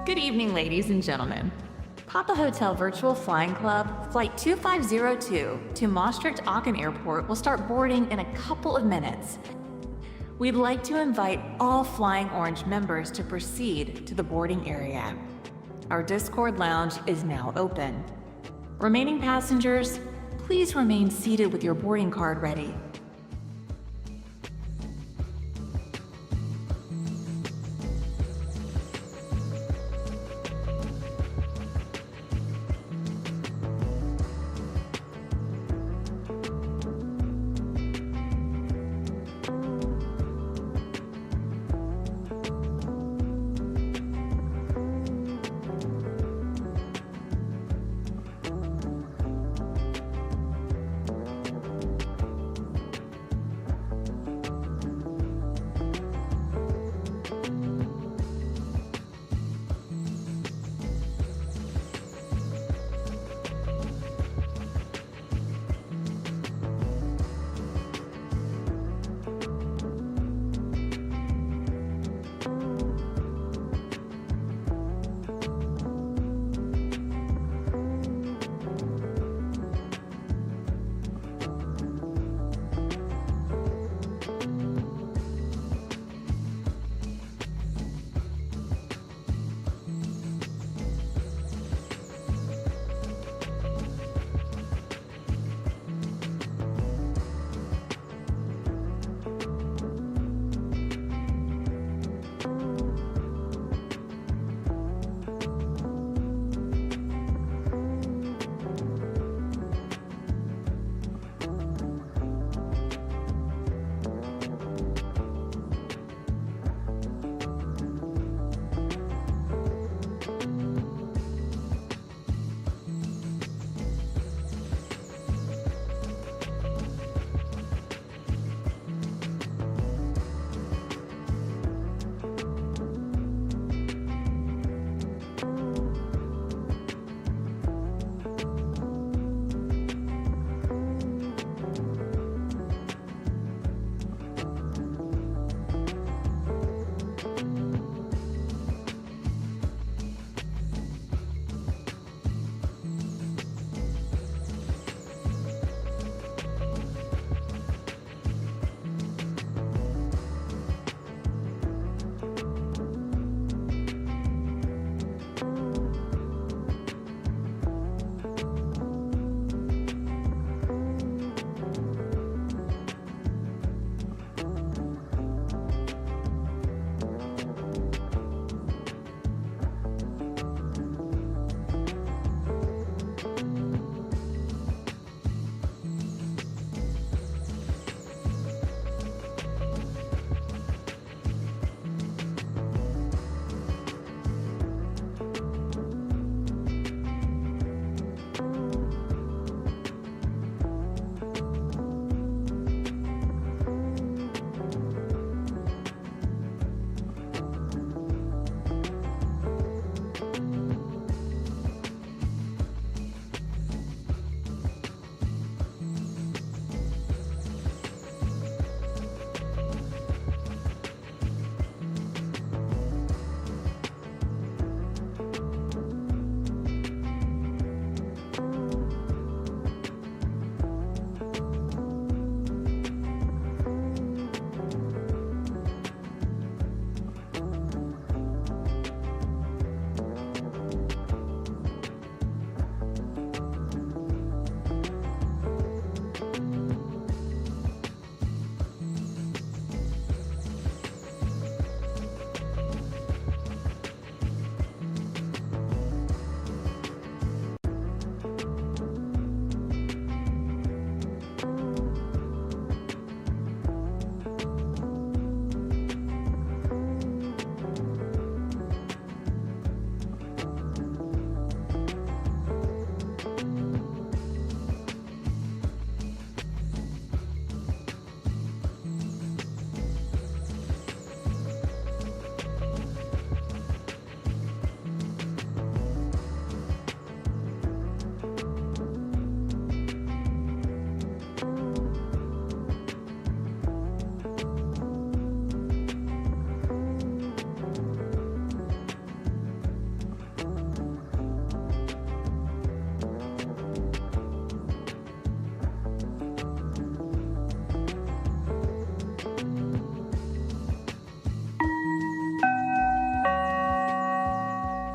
Good evening, ladies and gentlemen. Papa Hotel Virtual Flying Club Flight 2502 to Maastricht-Aachen Airport will start boarding in a couple of minutes. We'd like to invite all Flying Orange members to proceed to the boarding area. Our Discord lounge is now open. Remaining passengers, please remain seated with your boarding card ready.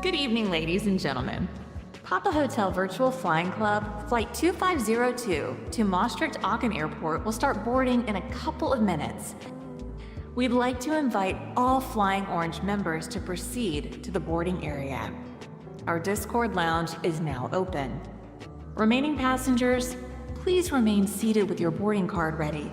Good evening, ladies and gentlemen. Papa Hotel Virtual Flying Club Flight 2502 to Maastricht-Aachen Airport will start boarding in a couple of minutes. We'd like to invite all Flying Orange members to proceed to the boarding area. Our Discord lounge is now open. Remaining passengers, please remain seated with your boarding card ready.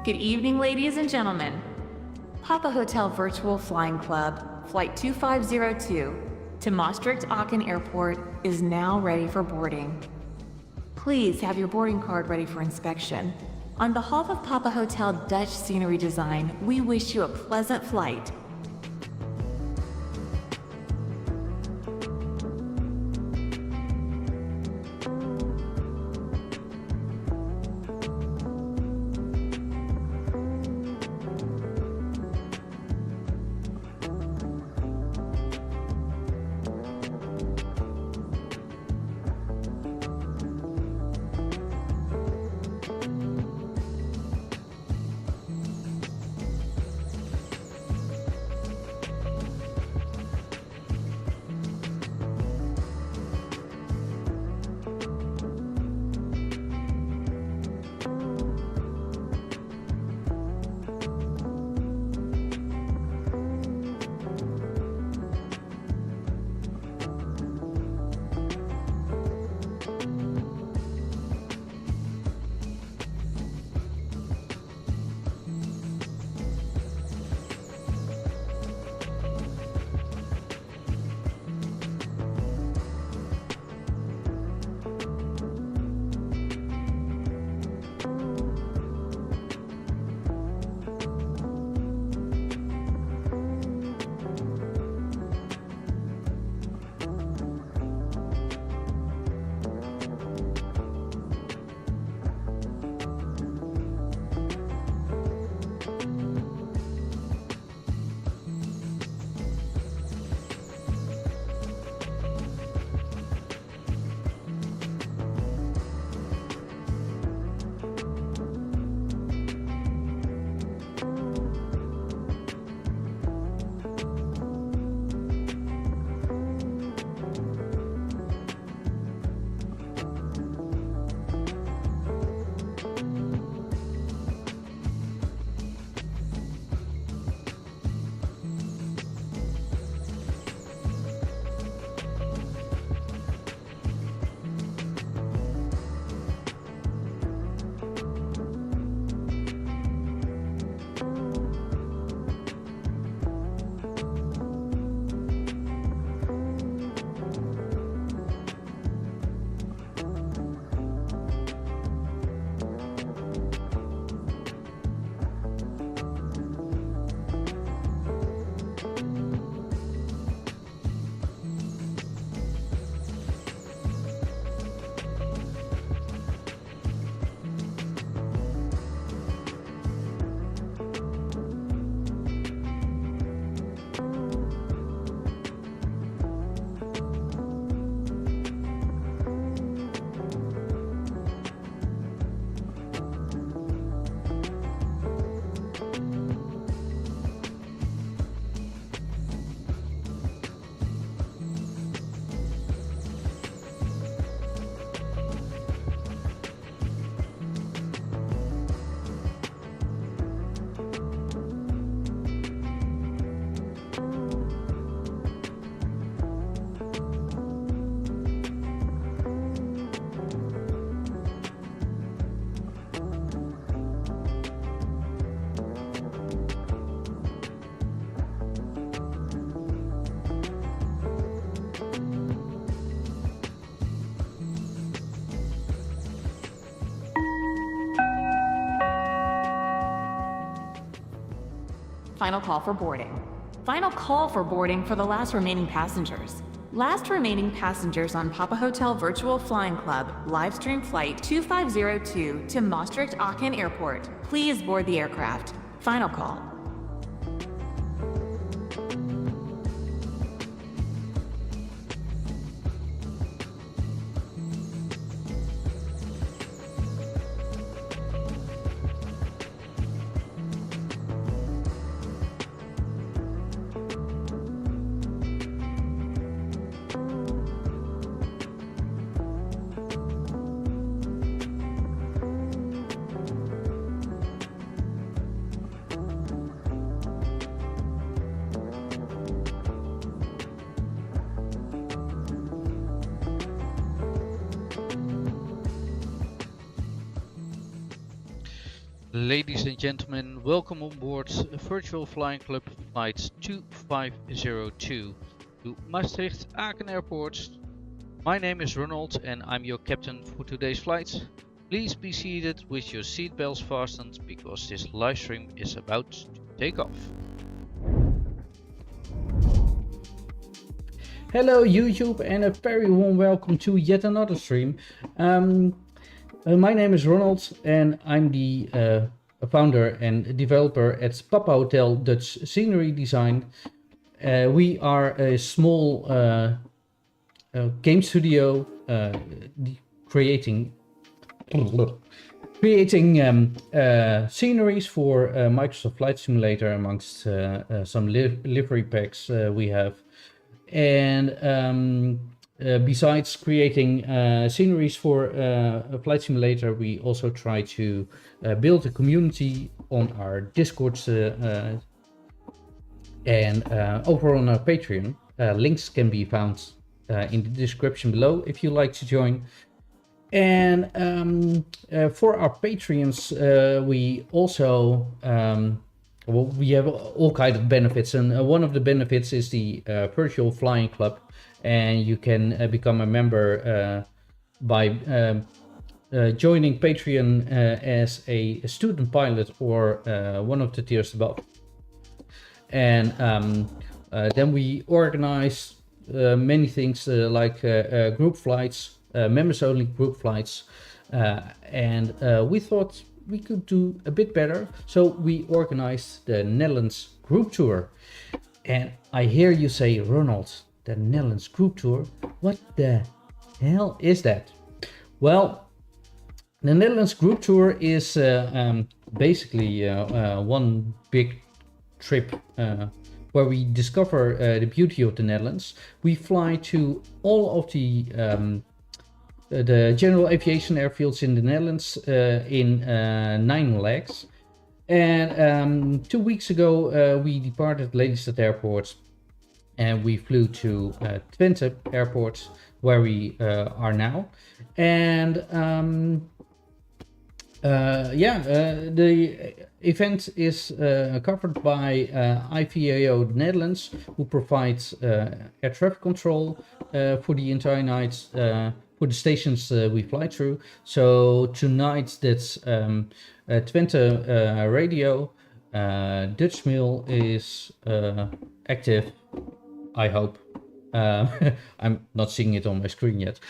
Good evening, ladies and gentlemen. Papa Hotel Virtual Flying Club Flight 2502 to Maastricht-Aachen Airport is now ready for boarding. Please have your boarding card ready for inspection. On behalf of Papa Hotel Dutch Scenery Design, we wish you a pleasant flight. Final call for boarding. Final call for boarding for the last remaining passengers. Last remaining passengers on Papa Hotel Virtual Flying Club livestream flight 2502 to Maastricht-Aachen Airport. Please board the aircraft. Final call. Ladies and gentlemen, welcome on board Virtual Flying Club flight 2502 to Maastricht-Aachen Airport. My name is Ronald and I'm your captain for today's flight. Please be seated with your seatbelts fastened because this live stream is about to take off. Hello YouTube and a very warm welcome to yet another stream. My name is Ronald and I'm the founder and developer at Papa Hotel Dutch Scenery Design. We are a small game studio creating sceneries for Microsoft Flight Simulator amongst some livery packs we have. And besides creating sceneries for a flight simulator, we also try to build a community on our Discord and over on our Patreon. Links can be found in the description below if you'd like to join. And for our Patreons, we also we have all kinds of benefits, and one of the benefits is the Virtual Flying Club. And you can become a member by joining Patreon as a student pilot or one of the tiers above. And then we organize many things like group flights, members only group flights. And we thought we could do a bit better. So we organized the Netherlands group tour. And I hear you say, Ronald, the Netherlands group tour, what the hell is that? Well, the Netherlands group tour is basically one big trip where we discover the beauty of the Netherlands. We fly to all of the general aviation airfields in the Netherlands in 9 legs. And 2 weeks ago we departed Lelystad Airport. And we flew to Twente Airport, where we are now. And the event is covered by IVAO Netherlands, who provides air traffic control for the entire night for the stations we fly through. So tonight that's Twente Radio. Dutch Mail is active. I hope. I'm not seeing it on my screen yet.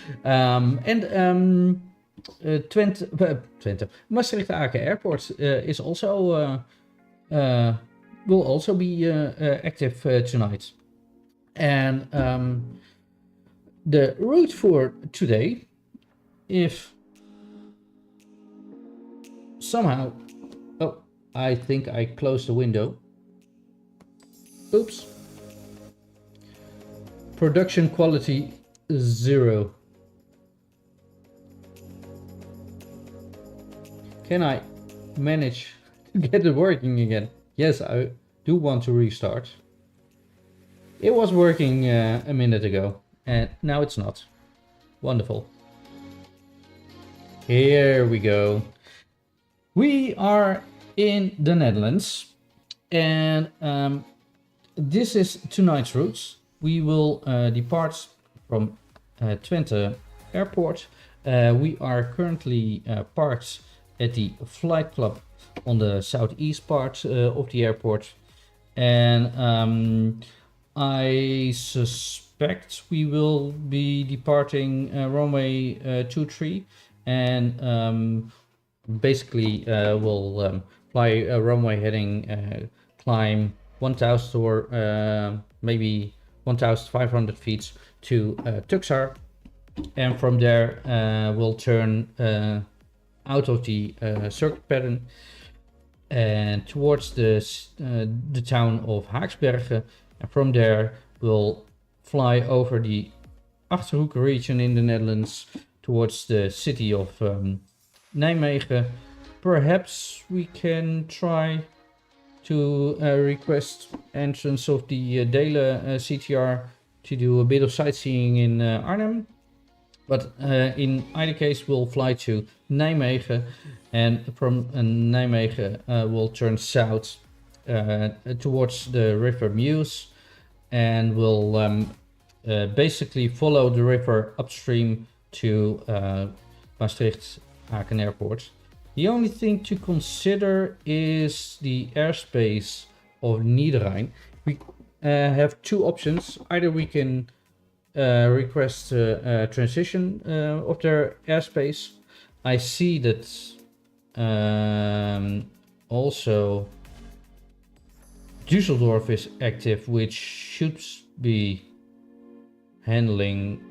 Twente Maastricht-Aachen Airport is also will also be active tonight. And the route for today, if somehow, oh, I think I closed the window. Oops. Production quality 0. Can I manage to get it working again? Yes, I do want to restart. It was working a minute ago and now it's not. Wonderful. Here we go. We are in the Netherlands and this is tonight's routes. We will depart from Twente Airport. We are currently parked at the flight club on the southeast part of the airport. and I suspect we will be departing runway 23, and basically we'll fly a runway heading, climb 1000 or maybe 1500 feet to Tuxar, and from there we'll turn out of the circuit pattern and towards the town of Haaksbergen, and from there we'll fly over the Achterhoek region in the Netherlands towards the city of Nijmegen. Perhaps we can try to request entrance of the Dele CTR to do a bit of sightseeing in Arnhem. But in either case, we'll fly to Nijmegen, and from Nijmegen we'll turn south towards the river Meuse, and we'll basically follow the river upstream to Maastricht-Aachen Airport. The only thing to consider is the airspace of Niederrhein. We have two options. Either we can request a transition of their airspace. I see that also Düsseldorf is active, which should be handling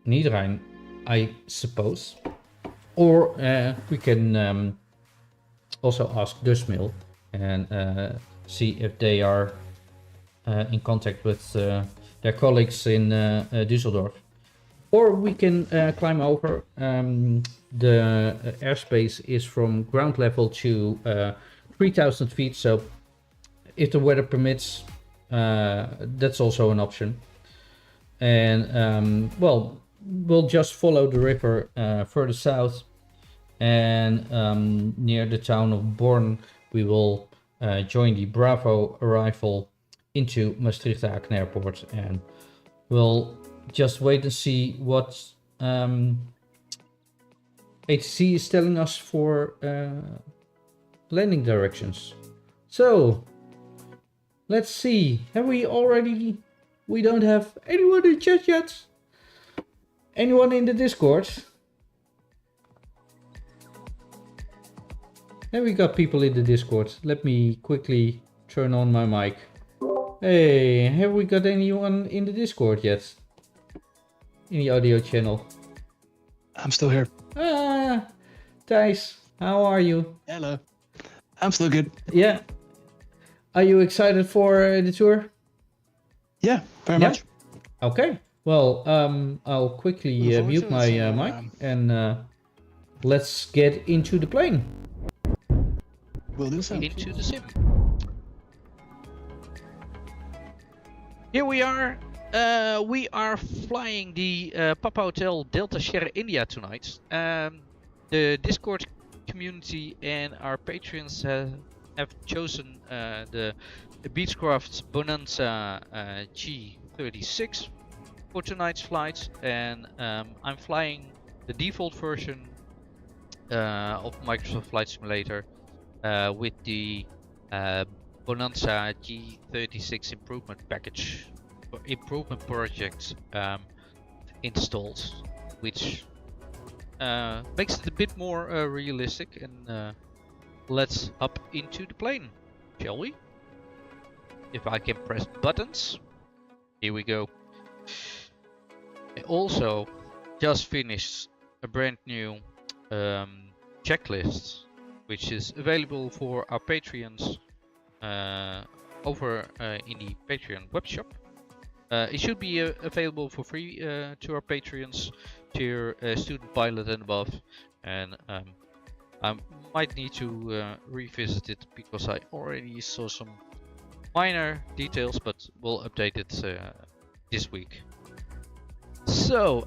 Niederrhein, I suppose. Or we can also ask Dusmail and see if they are in contact with their colleagues in Düsseldorf. Or we can climb over. The airspace is from ground level to 3000 feet, so if the weather permits, that's also an option. And well, we'll just follow the river further south, and near the town of Born we will join the Bravo arrival into Maastricht-Aachen Airport, and we'll just wait and see what ATC is telling us for landing directions. So let's see, have we already... We don't have anyone in chat yet. Anyone in the Discord? And we got people in the Discord. Let me quickly turn on my mic. Hey, have we got anyone in the Discord yet? In the audio channel? I'm still here. Ah, Thijs, how are you? Hello. I'm still good. Yeah. Are you excited for the tour? Yeah, very much. Okay. Well, I'll quickly mute my mic and let's get into the plane. We'll do so. Into the sim. Here we are. We are flying the Papa Hotel Delta Sierra India tonight. The Discord community and our patrons have chosen the Beechcraft Bonanza G36 for tonight's flight, and I'm flying the default version of Microsoft Flight Simulator with the Bonanza G36 improvement package or improvement project installed, which makes it a bit more realistic. And let's hop into the plane, shall we? If I can press buttons. Here we go. I also just finished a brand new checklist, which is available for our Patreons over in the Patreon web shop. It should be available for free to our Patreons, tier student pilot and above, and I might need to revisit it because I already saw some minor details, but we'll update it this week. So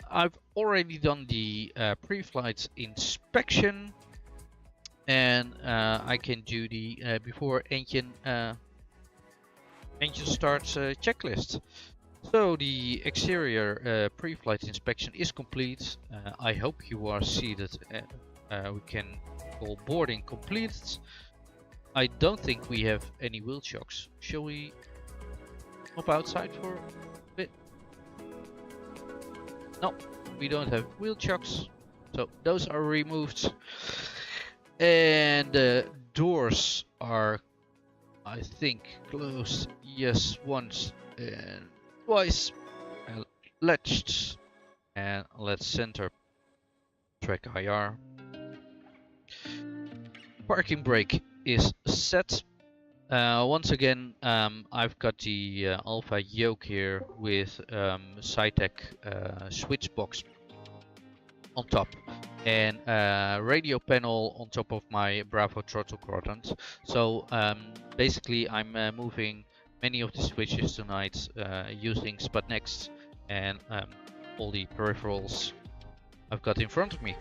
I've already done the pre-flight inspection, and I can do the before engine starts checklist. So the exterior pre-flight inspection is complete. I hope you are seated. We can call boarding completed. I don't think we have any wheel chocks. Shall we hop outside for a bit? No, we don't have wheel chocks. So those are removed. And the doors are, I think, closed. Yes, once and twice. And latched. And let's center track IR. Parking brake is set. Once again, I've got the Alpha yoke here with Cytec switch box on top and radio panel on top of my Bravo throttle quadrant. So basically I'm moving many of the switches tonight using Sputnext and all the peripherals I've got in front of me.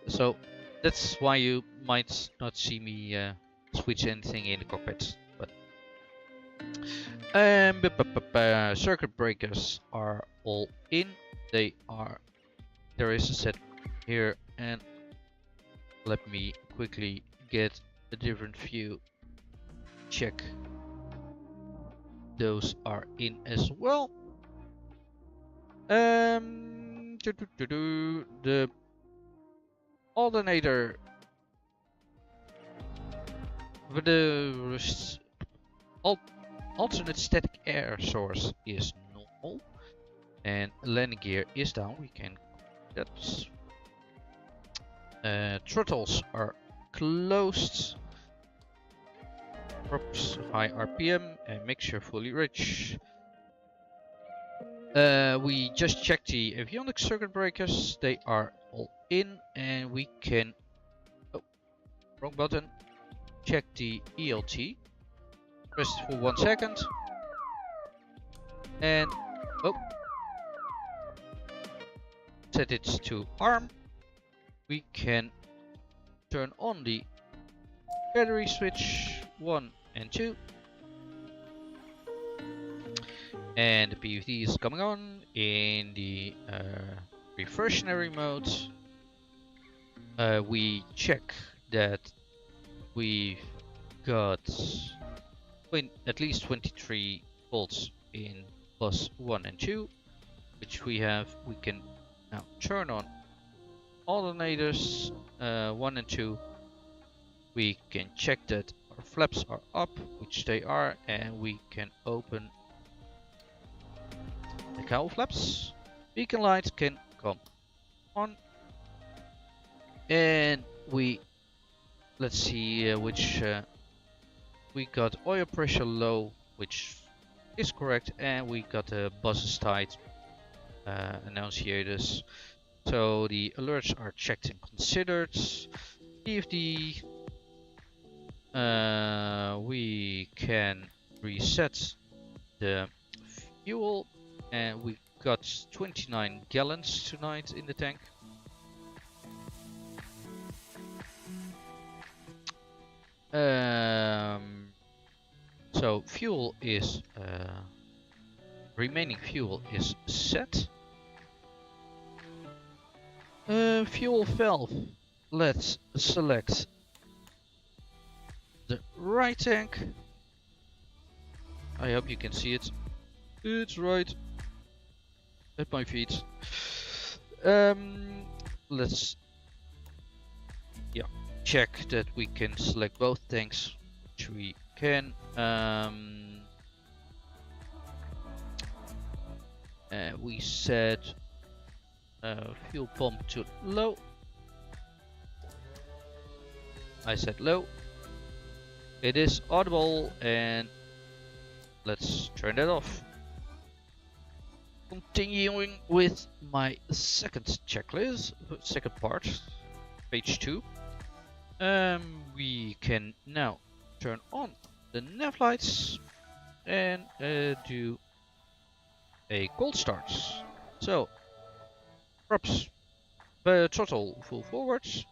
So that's why you might not see me switch anything in the cockpit. But circuit breakers are all in. There is a set here, and let me quickly get a different view. Check. Those are in as well. The alternator with the alternate static air source is normal, and landing gear is down. We can that's throttles are closed. Props high RPM and mixture fully rich. We just checked the avionics circuit breakers. They are all in, and we can wrong button. Check the ELT. Press it for 1 second. And set it to arm. We can turn on the battery switch 1 and 2. And the PVD is coming on in the reversionary mode. We check that we've got at least 23 volts in bus 1 and 2, which we have. We can now turn on alternators 1 and 2. We can check that our flaps are up, which they are, and we can open the cowl flaps. Beacon lights can come on, and let's see which we got oil pressure low, which is correct, and we got the buses tight annunciators. So the alerts are checked and considered. PFD, we can reset the fuel, and we got 29 gallons tonight in the tank. So fuel is remaining fuel is set. Fuel valve. Let's select the right tank. I hope you can see it. It's right at my feet. Let's check that we can select both tanks, which we can. We set fuel pump to low. I set low. It is audible, and let's turn that off. Continuing with my second checklist, second part, page 2. We can now turn on the nav lights and do a cold start. So, props, throttle full forwards.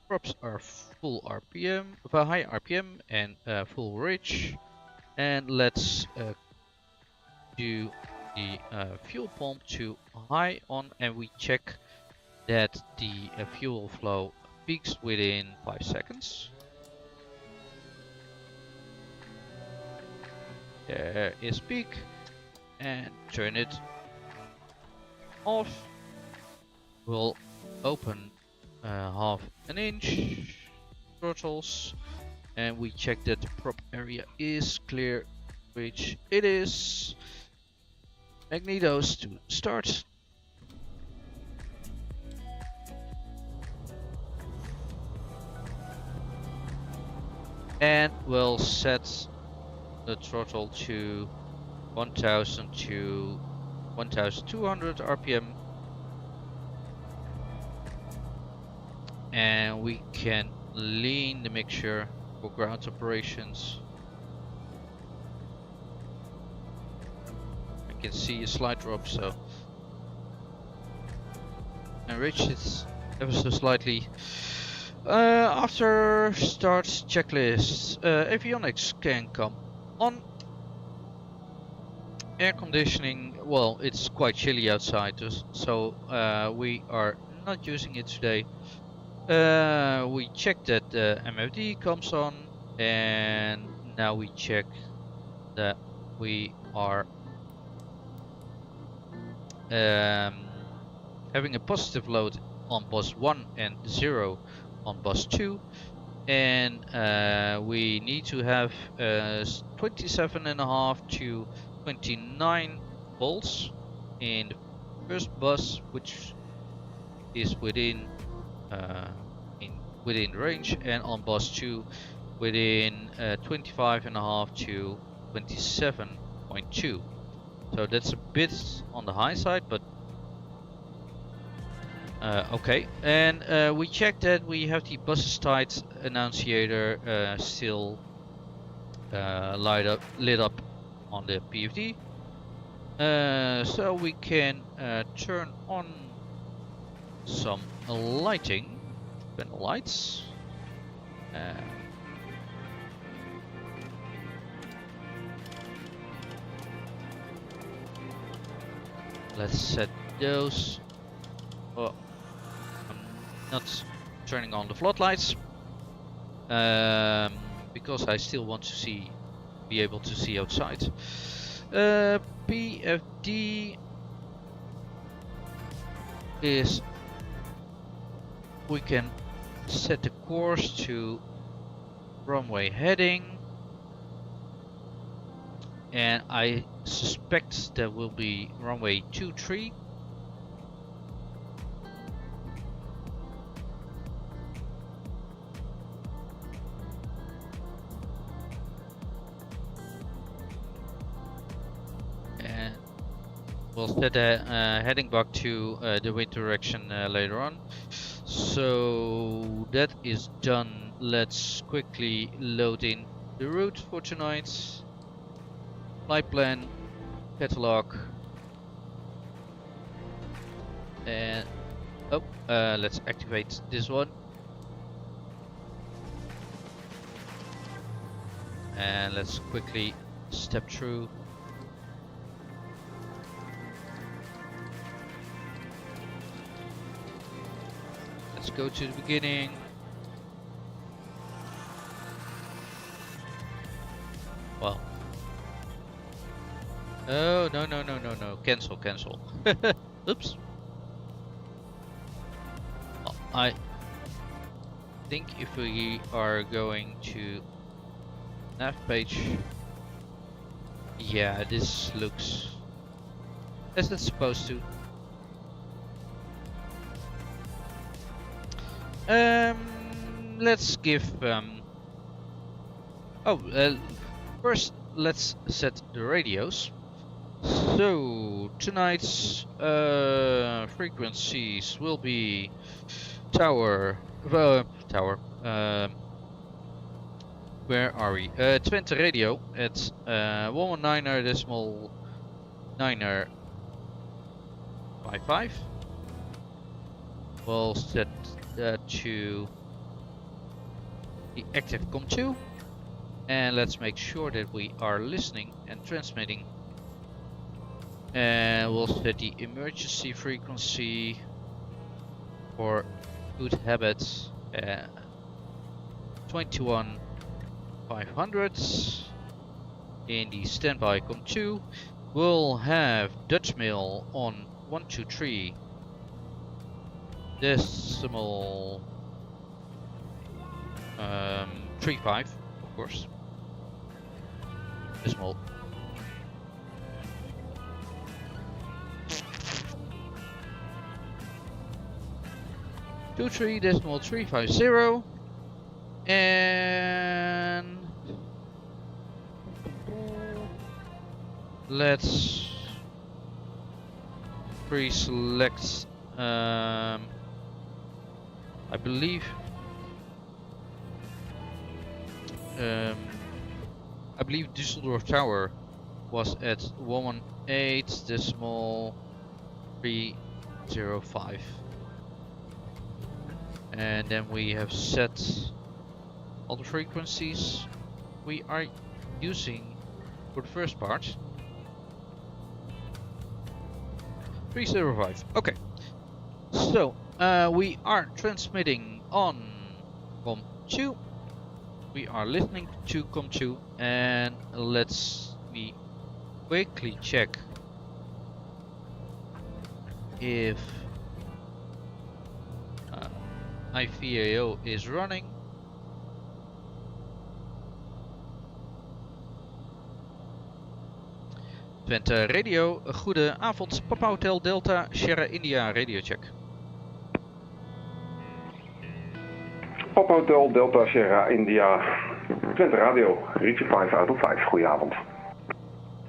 Props are full RPM, high RPM, and full rich. And let's do the fuel pump to high on, and we check that the fuel flow peaks within 5 seconds. There is peak, and turn it off. We'll open half an inch throttles, and we check that the prop area is clear, which it is. Magnetos to start. And we'll set the throttle to 1000 to 1200 RPM. And we can lean the mixture for ground operations. I can see a slight drop, so enrich it ever so slightly. After start checklist, avionics can come on. Air conditioning, well, it's quite chilly outside, so we are not using it today. We check that the MFD comes on, and now we check that we are having a positive load on bus 1 and 0 on bus 2, and we need to have 27.5 to 29 volts in the first bus, which is within range, and on bus 2 within 25.5 to 27.2. So that's a bit on the high side, but okay. And we checked that we have the bus tied annunciator still lit up on the PFD, so we can turn on some lighting, panel lights. Let's set those. Oh, I'm not turning on the floodlights because I still want to be able to see outside. PFD is, we can set the course to runway heading, and I suspect that will be runway 23. And we'll set a heading back to the wind direction later on. So that is done. Let's quickly load in the route for tonight. Flight plan, catalog, and let's activate this one. And let's quickly step through. Let's go to the beginning. Well. Oh, no. Cancel. Oops. Oh, I think if we are going to nav page, yeah, this looks as it's supposed to. Let's give first let's set the radios. So tonight's frequencies will be tower. Where are we? Twente radio at 119.955. We'll set that to the active COM2, and let's make sure that we are listening and transmitting. And we'll set the emergency frequency for good habits 21,500. In the standby COM2, we'll have Dutch mail on 123 decimal 35, of course. Decimal 23.350, and let's pre-select. I believe Düsseldorf Tower was at 118.305. And then we have set all the frequencies we are using for the first part. 305. Okay. So we are transmitting on COM2. We are listening to COM2, and let's me quickly check if IVAO is running. Twente Radio, goede avond, Papa Hotel Delta Sierra India radio check. Papa Hotel Delta Sierra India, Twente Radio, Ritje 5 uit op 5, goedenavond.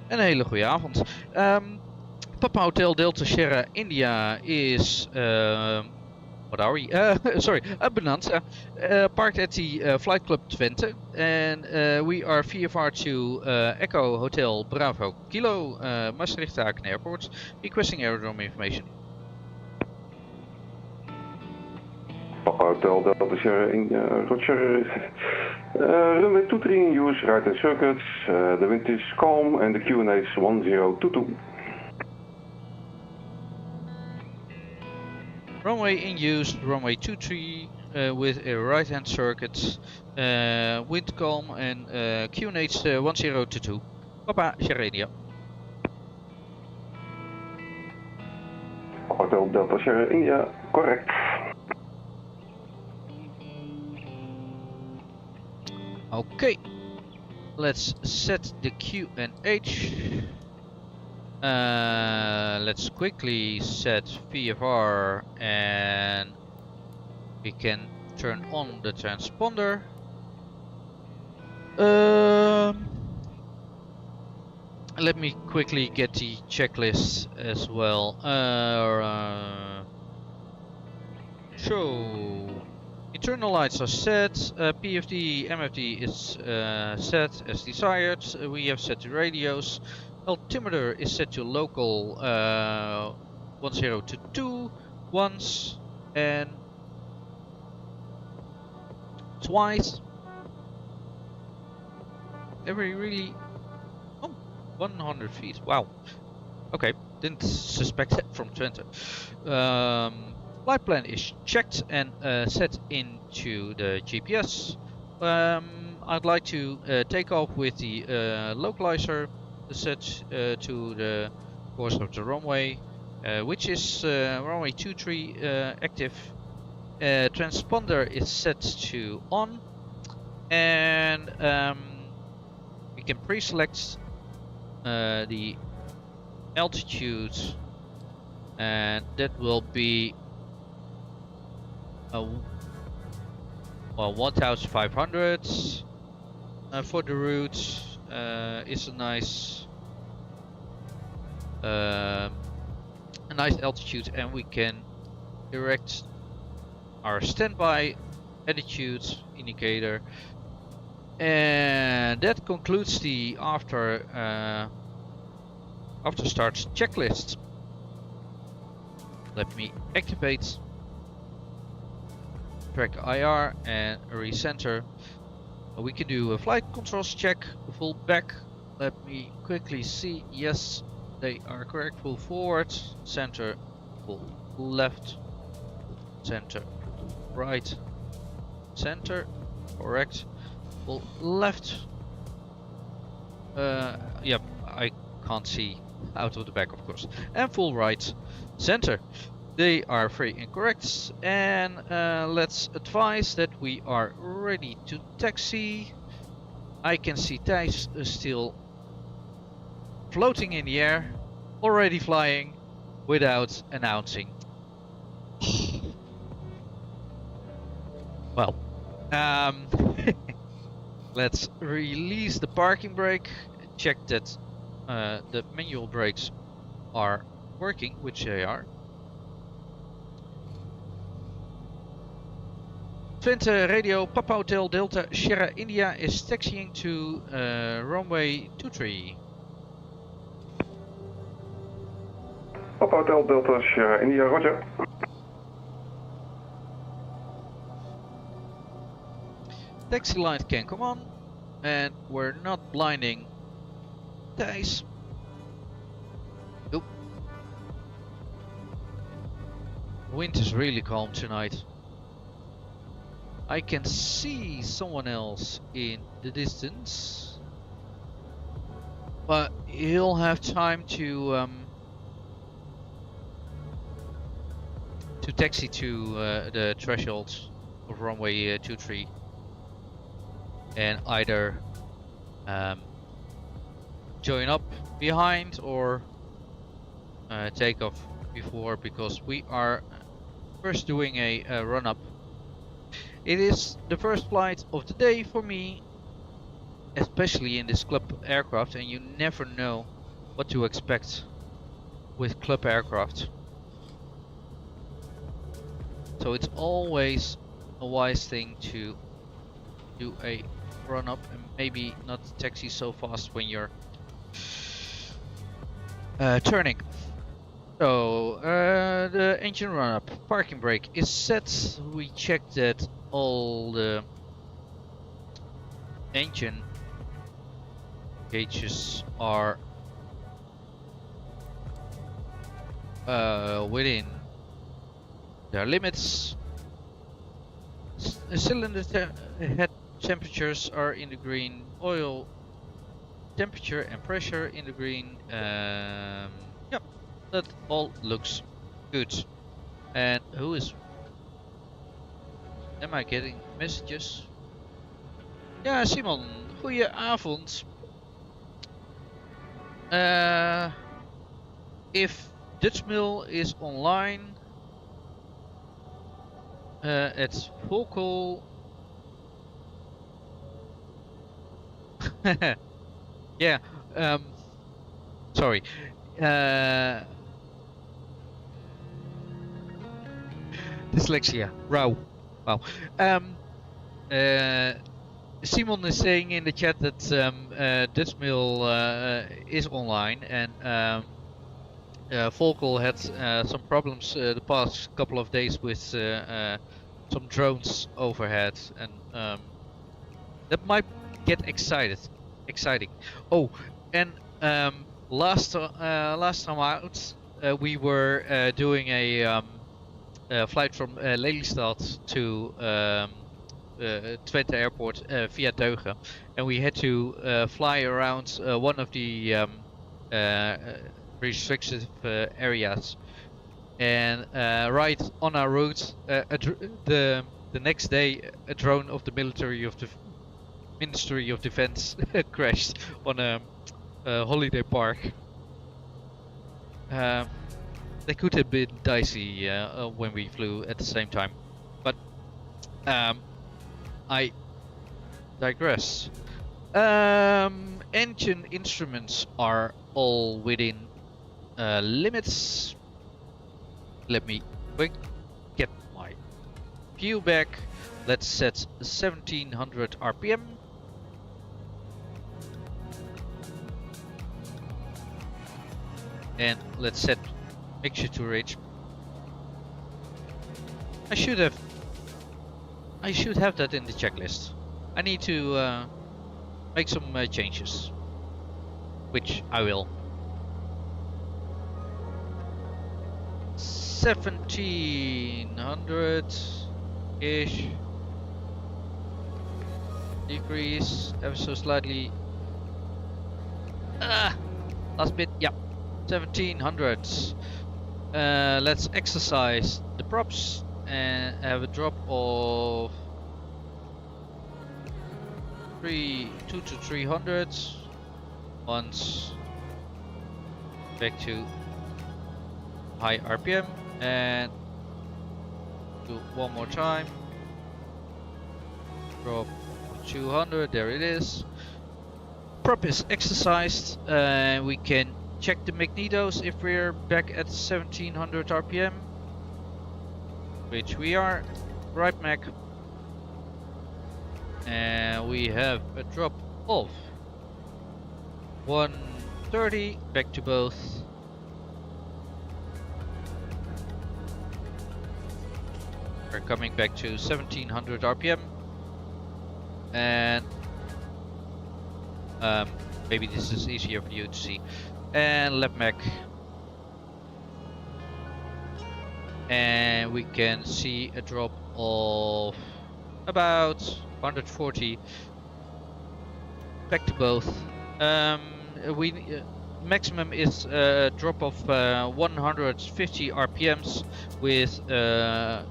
Een hele goede avond. Papa Hotel Delta Sierra India is what are we? Sorry, Bonanza. Parked at the Flight Club Twente, and we are VFR to Echo Hotel Bravo Kilo, Maastricht-Aachen Airport, requesting aerodrome information. Papa Hotel Delta Sierra India, Roger. Runway 23 in use, right and circuits. The wind is calm and the QNA is 1022. Runway in use, runway 23 with a right hand circuit, wind calm, and QNH 1022. Papa Sierra India. Hotel Delta Sierra India, correct. Okay, let's set the QNH. Let's quickly set VFR, and we can turn on the transponder. Let me quickly get the checklist as well. So internal lights are set, PFD, MFD is set as desired. We have set the radios. Altimeter is set to local 1022 once and twice. Every really 100 feet. Wow. Okay, didn't suspect that from Twente. Flight plan is checked and set into the GPS. I'd like to take off with the localizer set to the course of the runway, which is runway 23 active. Transponder is set to on, and we can pre-select the altitude, and that will be 1500 for the route. Is a nice altitude, and we can direct our standby attitude indicator, and that concludes the after start checklist. Let me activate track IR and recenter. We can do a flight controls check, full back. Let me quickly see. Yes, they are correct. Full forward, center, full left, center, right, center, correct. Full left. Yep, I can't see out of the back, of course. And full right, center. They are very incorrect. And let's advise that we are ready to taxi. I can see Thijs still floating in the air, already flying without announcing. Well, let's release the parking brake, check that the manual brakes are working, which they are. Twente Radio Papa Hotel Delta Sierra India is taxiing to runway 23. Papa Hotel Delta Sierra India, roger. Taxi light can come on, and we're not blinding Thijs. Nope. Wind is really calm tonight. I can see someone else in the distance, but he'll have time to taxi to the threshold of runway 23 and either join up behind or take off before, because we are first doing a run up. It is the first flight of the day for me, especially in this club aircraft, and you never know what to expect with club aircraft. So it's always a wise thing to do a run up and maybe not taxi so fast when you're turning. So the engine run up, parking brake is set. We checked that all the engine gauges are within their limits. Cylinder head temperatures are in the green. Oil temperature and pressure in the green. Yep, that all looks good. And who is? Am I getting messages? Ja, Simon, goedenavond. If Dutch Mill is online, it's vocal. Yeah, sorry. Dyslexia, wow. Wow. Simon is saying in the chat that Dutch Mill is online, and Volkel had some problems the past couple of days with some drones overhead, and that might get exciting. Oh, and last time out, we were doing a flight from Lelystad to Twente Airport via Deugen, and we had to fly around one of the restricted areas, and right on our route, the next day, a drone of the Ministry of Defense crashed on a holiday park. They could have been dicey when we flew at the same time, but I digress. Engine instruments are all within limits. Let me quick get my view back. Let's set 1700 RPM. And let's set mixture to rage. I should have that in the checklist. I need to make some changes, which I will. 1700 ish. Decrease ever so slightly. Last bit, yeah, 1700. Let's exercise the props and have a drop of 2 to 300. Once back to high RPM and do one more time. Drop 200, there it is. Prop is exercised, we can check the magnetos if we're back at 1700 RPM, which we are. Right mag, and we have a drop of 130, back to both. We're coming back to 1700 RPM, and maybe this is easier for you to see. And left mag, and we can see a drop of about 140. Back to both. Maximum is a drop of 150 RPMs with a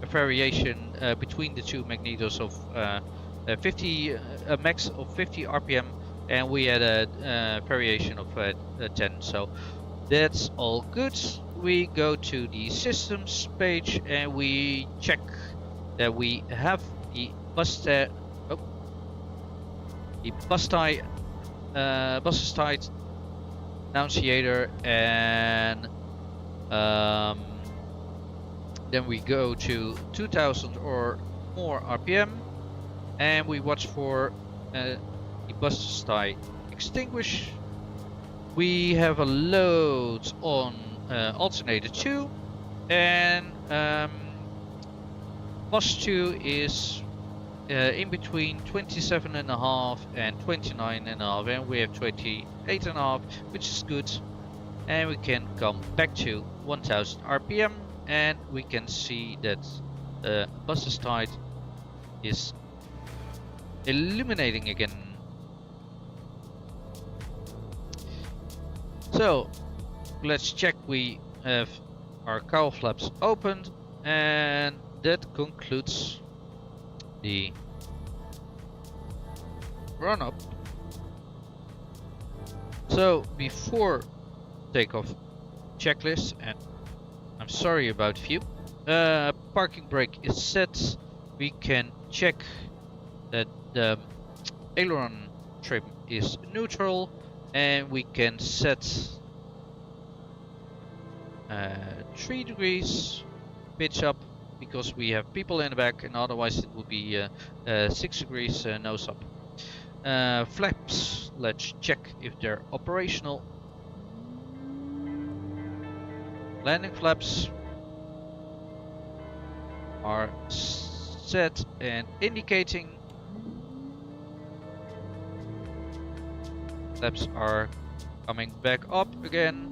variation between the two magnetos of 50, a max of 50 RPM, and we had a variation of 10. So that's all good. We go to the systems page and we check that we have the bus tie annunciator, and then we go to 2000 or more RPM and we watch for the bus tie extinguish. We have a load on alternator 2, and bus 2 is in between 27.5 and 29.5, and we have 28.5, which is good. And we can come back to 1000 RPM and we can see that the bus tide is illuminating again. So let's check. We have our cowl flaps opened, and that concludes the run up. So before takeoff checklist, and I'm sorry about few, parking brake is set. We can check that the aileron trim is neutral, and we can set 3 degrees pitch up because we have people in the back, and otherwise it would be 6 degrees nose up. Flaps, let's check if they're operational. Landing flaps are set and indicating. Flaps are coming back up again.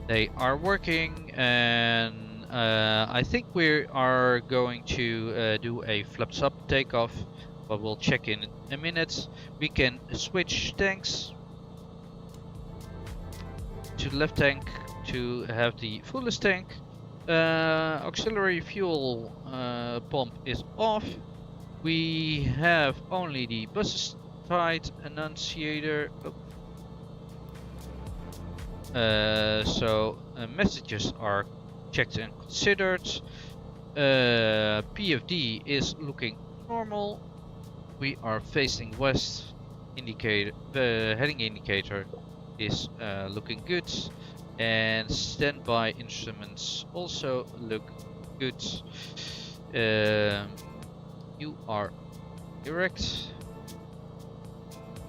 They are working, and I think we are going to do a flaps up takeoff, but we'll check in a minute. We can switch tanks to the left tank to have the fullest tank. Auxiliary fuel pump is off. We have only the bus side annunciator. So messages are checked and considered. PFD is looking normal. We are facing west. The heading indicator is looking good, and standby instruments also look good. You are erect.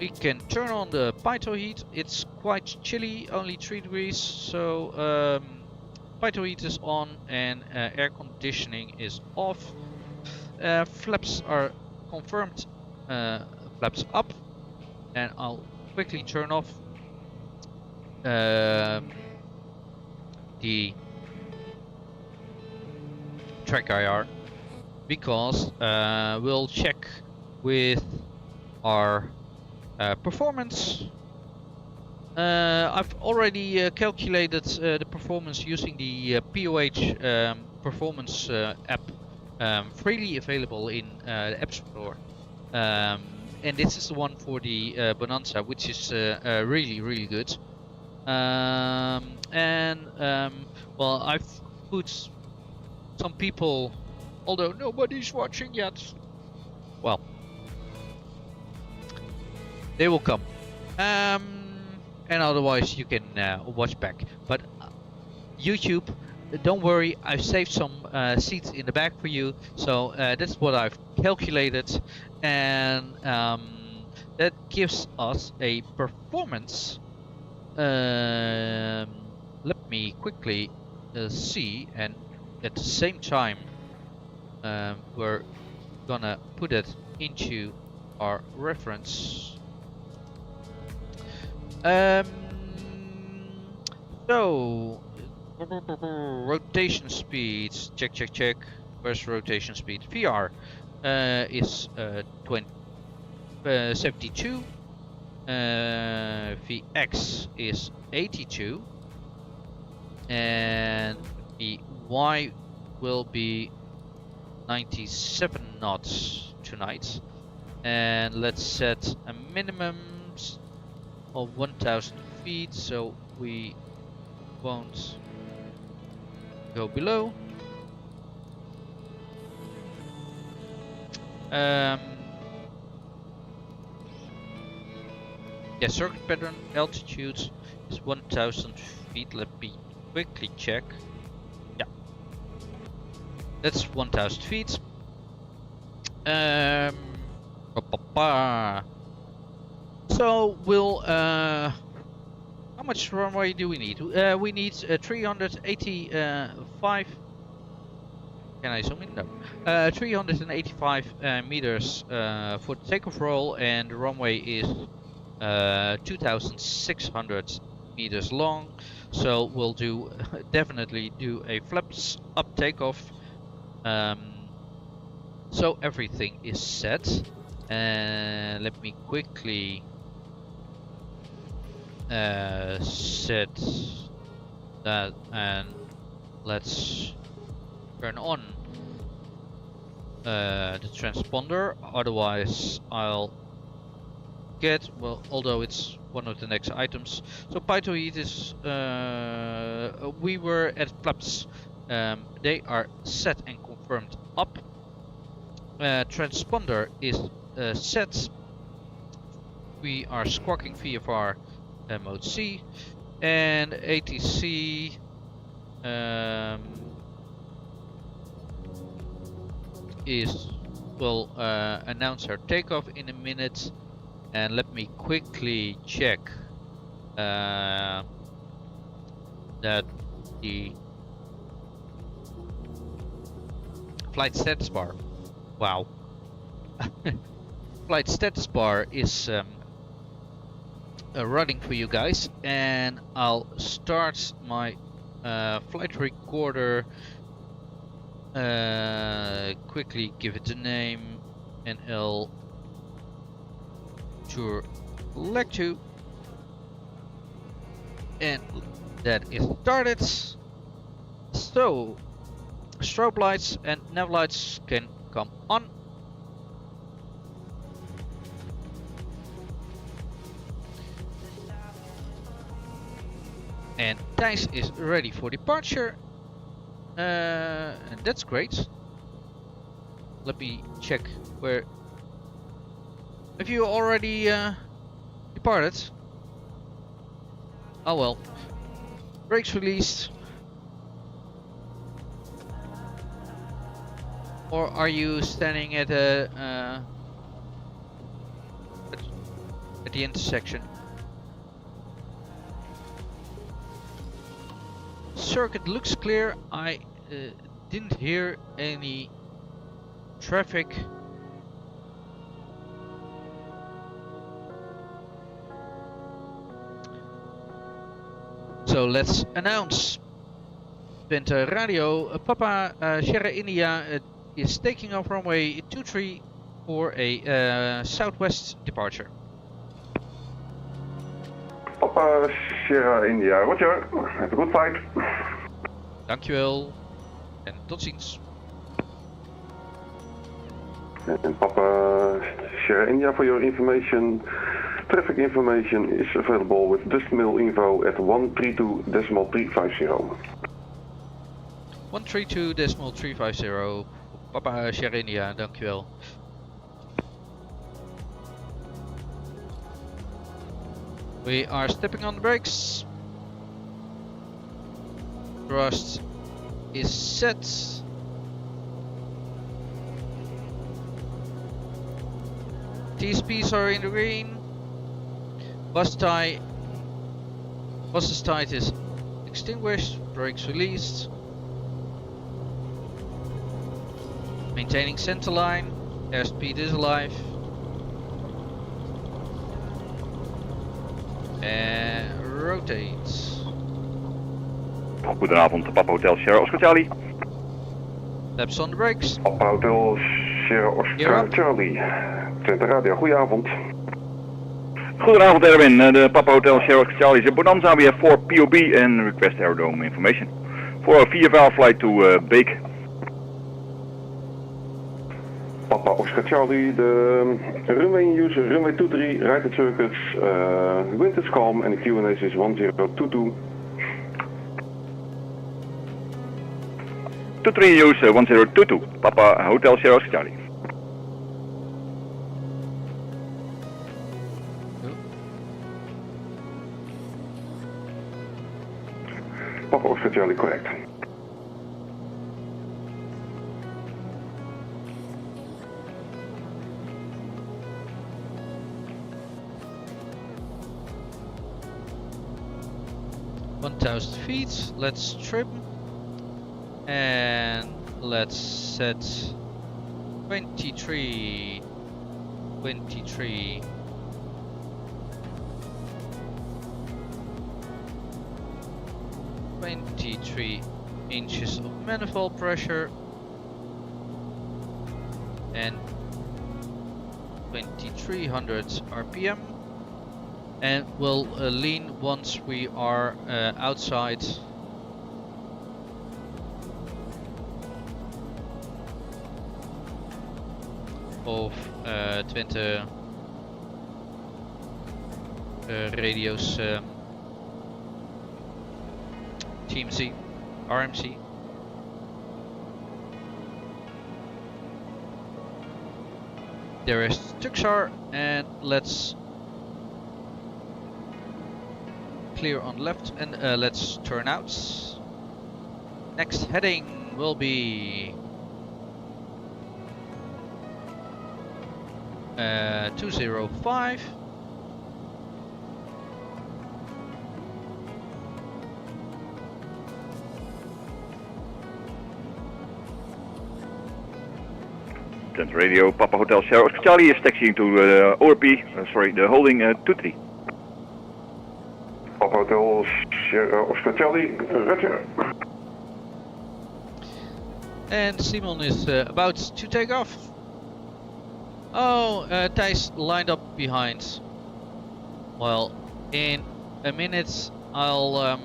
We can turn on the pitot heat. It's quite chilly, only 3 degrees, so pitot heat is on and air conditioning is off. Flaps are confirmed, flaps up, and I'll quickly turn off the track IR, because we'll check with our performance. I've already calculated the performance using the POH performance app, freely available in the App Store. And this is the one for the Bonanza, which is really good. Well, I've put some people, although nobody's watching yet. Well, they will come. And otherwise you can watch back. But YouTube, don't worry, I've saved some seats in the back for you. So that's what I've calculated, and that gives us a performance. Let me quickly see, and at the same time we're gonna put it into our reference. So rotation speeds, check. Where's rotation speed? VR is 72. VX is 82, and the Y will be 97 knots tonight. And let's set a minimum of 1,000 feet, so we won't go below. Yeah, circuit pattern altitude is 1,000 feet. Let me quickly check. Yeah, that's 1,000 feet. So we'll how much runway do we need? We need 385. Can I zoom in? No. 385 meters for the takeoff roll, and the runway is 2,600 meters long. So we'll do definitely do a flaps up takeoff. So everything is set, and let me quickly set that, and let's turn on the transponder. Otherwise I'll get, well, although it's one of the next items. So Python heat is we were at flaps. They are set and confirmed up. Transponder is set. We are squawking VFR mode C, and ATC will announce our takeoff in a minute. And let me quickly check that the flight status bar, wow, flight status bar is running for you guys, and I'll start my flight recorder. Quickly give it a name, NL Tour Leg 2, and that is started. So strobe lights and nav lights can come on. And Thijs is ready for departure, and that's great. Let me check where. Have you already departed? Oh well. Brakes released. Or are you standing at a at the intersection? Circuit looks clear. I didn't hear any traffic. So let's announce Twente Radio, Papa Sierra India is taking off runway 23 for a southwest departure. Papa Sierra India, roger. Have a good flight. Dankjewel en tot ziens. And Papa Sierra India, for your information, traffic information is available with decimal info at 132.350. 132.350. Papa Sierra India, dankjewel. We are stepping on the brakes. Thrust is set. TSPs are in the green. Bus tie. Bus's tide is extinguished. Brakes released. Maintaining center line. Airspeed is alive. And rotate. Goedenavond, Papa Hotel Sierra Oscar Charlie. Laps on the brakes. Papa Hotel Sierra Oscar Charlie. Twente Radio, goedenavond. Goedenavond Erwin, de Papa Hotel Sierra Oscar Charlie is in Bonanza. We have 4 POB and request aerodrome information. For our VFL flight to Beek. Papa Oscar Charlie, the runway in use, runway 23, right at circuits, wind is calm and the QNH is 1022. 23 in use, 1022, Papa Hotel Sierra Oscar Charlie. Papa Oscar Charlie, correct. feet. Let's trim and let's set 23 inches of manifold pressure and 2300 RPM, and we'll lean once we are outside of Twente Radio's TMC, RMC. There is Tuxar, and let's clear on left and let's turn out. Next heading will be 205. Twente Radio, Papa Hotel Sierra Oscar Charlie is taxiing to ORP, the holding 23. Papa Hotel Sierra Oscar Charlie, roger. And Simon is about to take off. Oh, Thijs lined up behind. Well, in a minute I'll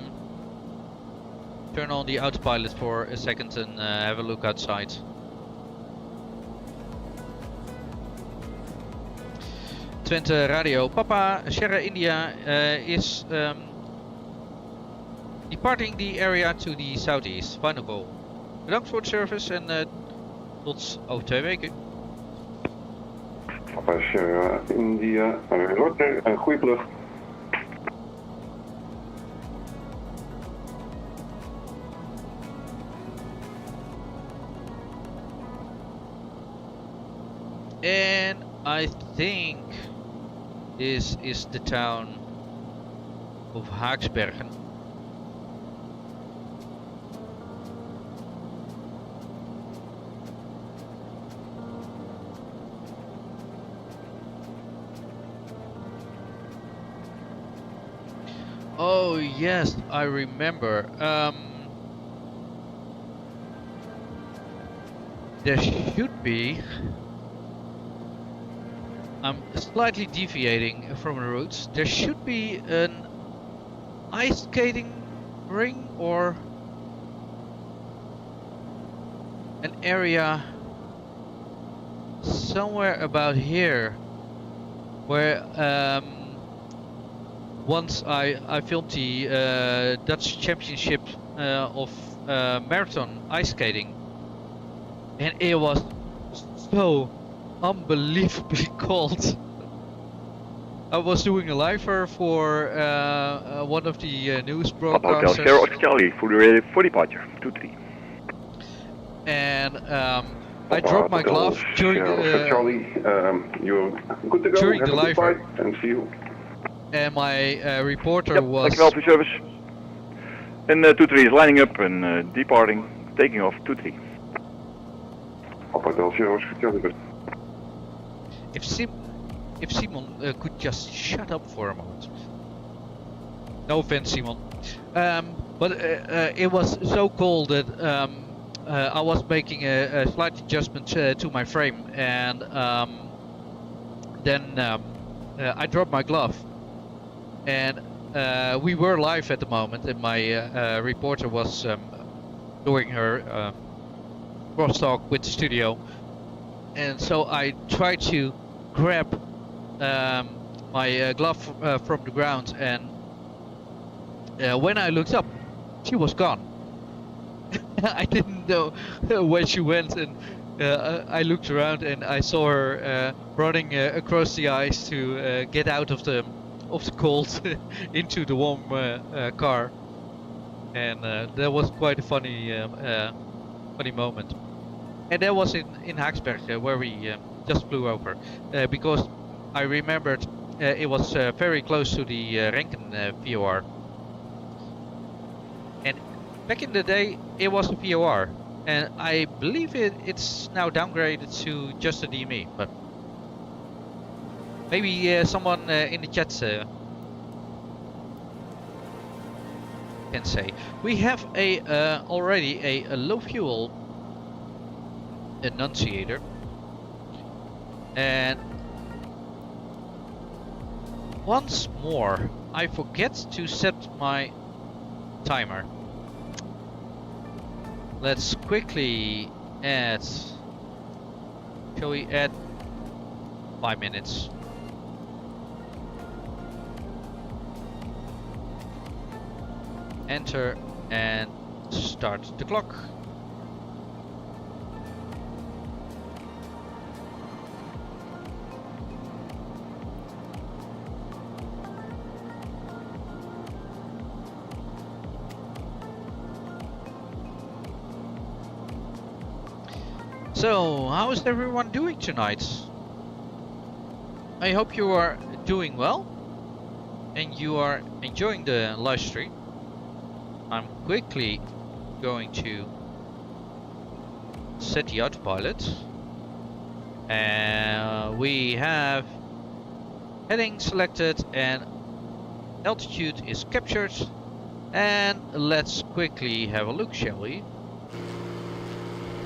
turn on the autopilot for a second and have a look outside. Twente Radio, Papa Sierra India is departing the area to the southeast. Final goal. Bedankt voor het service en tot over 2 weken. Papa Sierra India, roger, een goede brug. And I think this is the town of Haaksbergen. Oh yes, I remember. there should be. I'm slightly deviating from the route. There should be an ice skating ring or an area somewhere about here where once I filmed the Dutch Championship of marathon ice skating, and it was so unbelievably cold. I was doing a liver for one of the news Papa Hotel broadcasters, Sierra Oscar Charlie, fully ready for departure. 2-3. and I dropped my glove during Charlie, you're good to go. during Have the a good liver. flight and see you. And my reporter Yep, was dankjewel voor service. And 2-3 is lining up and departing, taking off 2-3. Papa Hotel Sierra Oscar Charlie, good. if Simon could just shut up for a moment. No offense, Simon. But it was so cold that I was making a slight adjustment to my frame, and then I dropped my glove, and we were live at the moment, and my reporter was doing her crosstalk with the studio, and so I tried to grab my glove from the ground, and when I looked up, she was gone. I didn't know where she went, and I looked around and I saw her running across the ice to get out of the cold into the warm car, and that was quite a funny moment. And that was in Haaksberg, where we just flew over, because I remembered it was very close to the Renken VOR. And back in the day, it was a VOR, and I believe it's now downgraded to just a DME. But maybe someone in the chat can say. We have already a low fuel annunciator, and once more I forget to set my timer. Let's quickly add, shall we add 5 minutes? Enter and start the clock. So, how is everyone doing tonight? I hope you are doing well and you are enjoying the live stream. I'm quickly going to set the autopilot, and we have heading selected and altitude is captured, and let's quickly have a look, shall we?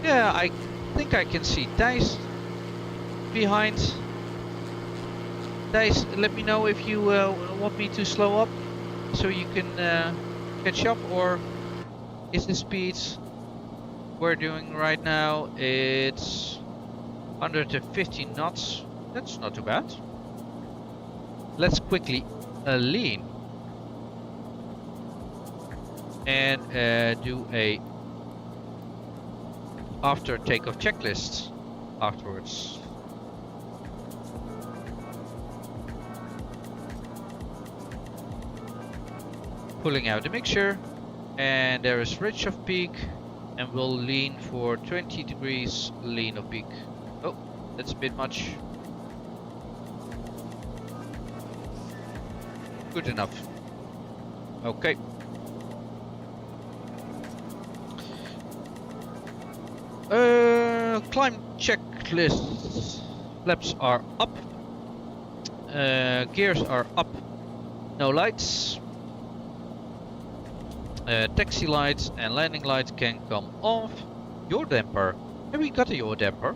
Yeah, I think I can see Thijs behind. Thijs, let me know if you want me to slow up so you can catch up, or is the speed we're doing right now, it's under the 15 knots. That's not too bad. Let's quickly lean and do a after takeoff checklist afterwards. Pulling out the mixture, and there is ridge of peak, and we'll lean for 20 degrees lean of peak. Oh, that's a bit much. Good enough. Okay. Climb checklist. Flaps are up. Gears are up. No lights. Taxi lights and landing lights can come off. Your damper Have we got a yaw damper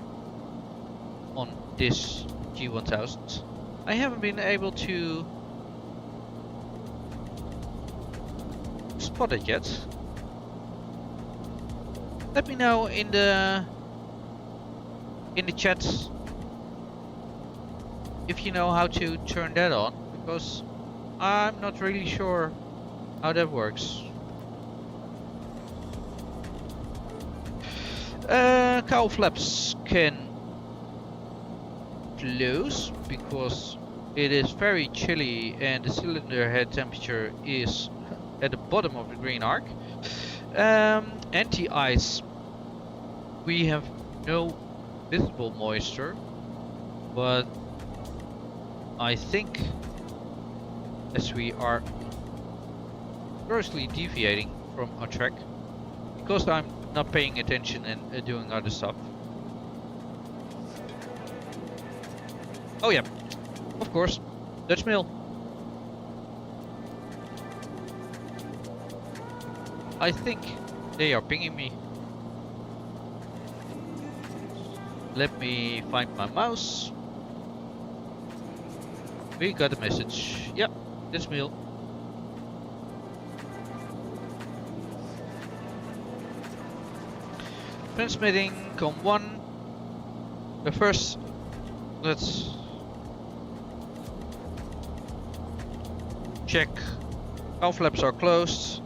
on this G1000? I haven't been able to spot it yet. Let me know in the chat if you know how to turn that on, because I'm not really sure how that works. Cowl flaps can close because it is very chilly and the cylinder head temperature is at the bottom of the green arc. Anti-ice, we have no visible moisture, but I think as we are grossly deviating from our track, because I'm not paying attention and doing other stuff. Oh yeah, of course, Dutch Mill. I think they are pinging me. Let me find my mouse. We got a message. Yep, Dutch Mill. Transmitting com 1. The first, let's check. All flaps are closed.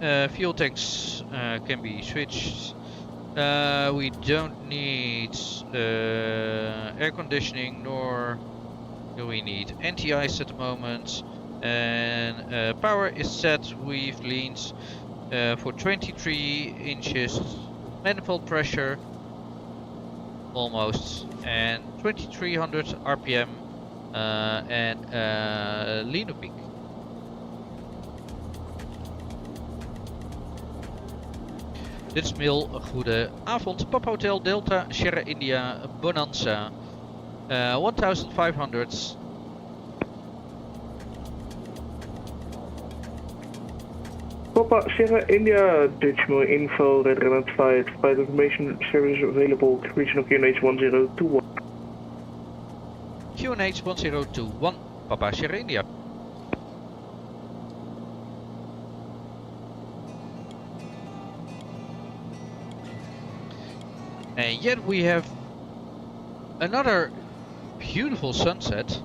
Fuel tanks can be switched. We don't need air conditioning, nor do we need anti-ice at the moment. And power is set. We've leaned for 23 inches. Manifold pressure almost, and 2300 RPM and Lino peak. Dit is Mail, goede avond. Papa Hotel Delta Sierra India Bonanza 1500. Papa Sierra India Dutch Mill info, red element flight information service available, regional QNH 1021. QNH 1021, Papa Sierra India. And yet we have another beautiful sunset.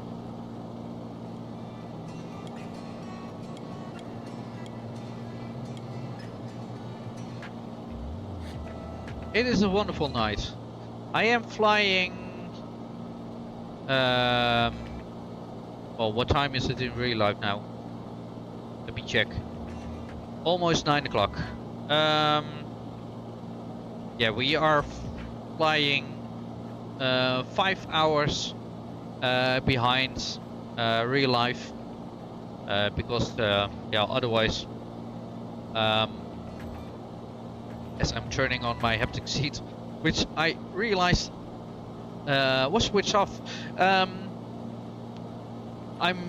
It is a wonderful night. I am flying. Well, what time is it in real life now? Let me check. Almost 9 o'clock. Yeah, we are flying 5 hours behind real life because yeah, otherwise. As I'm turning on my haptic seat, which I realized was switched off. I'm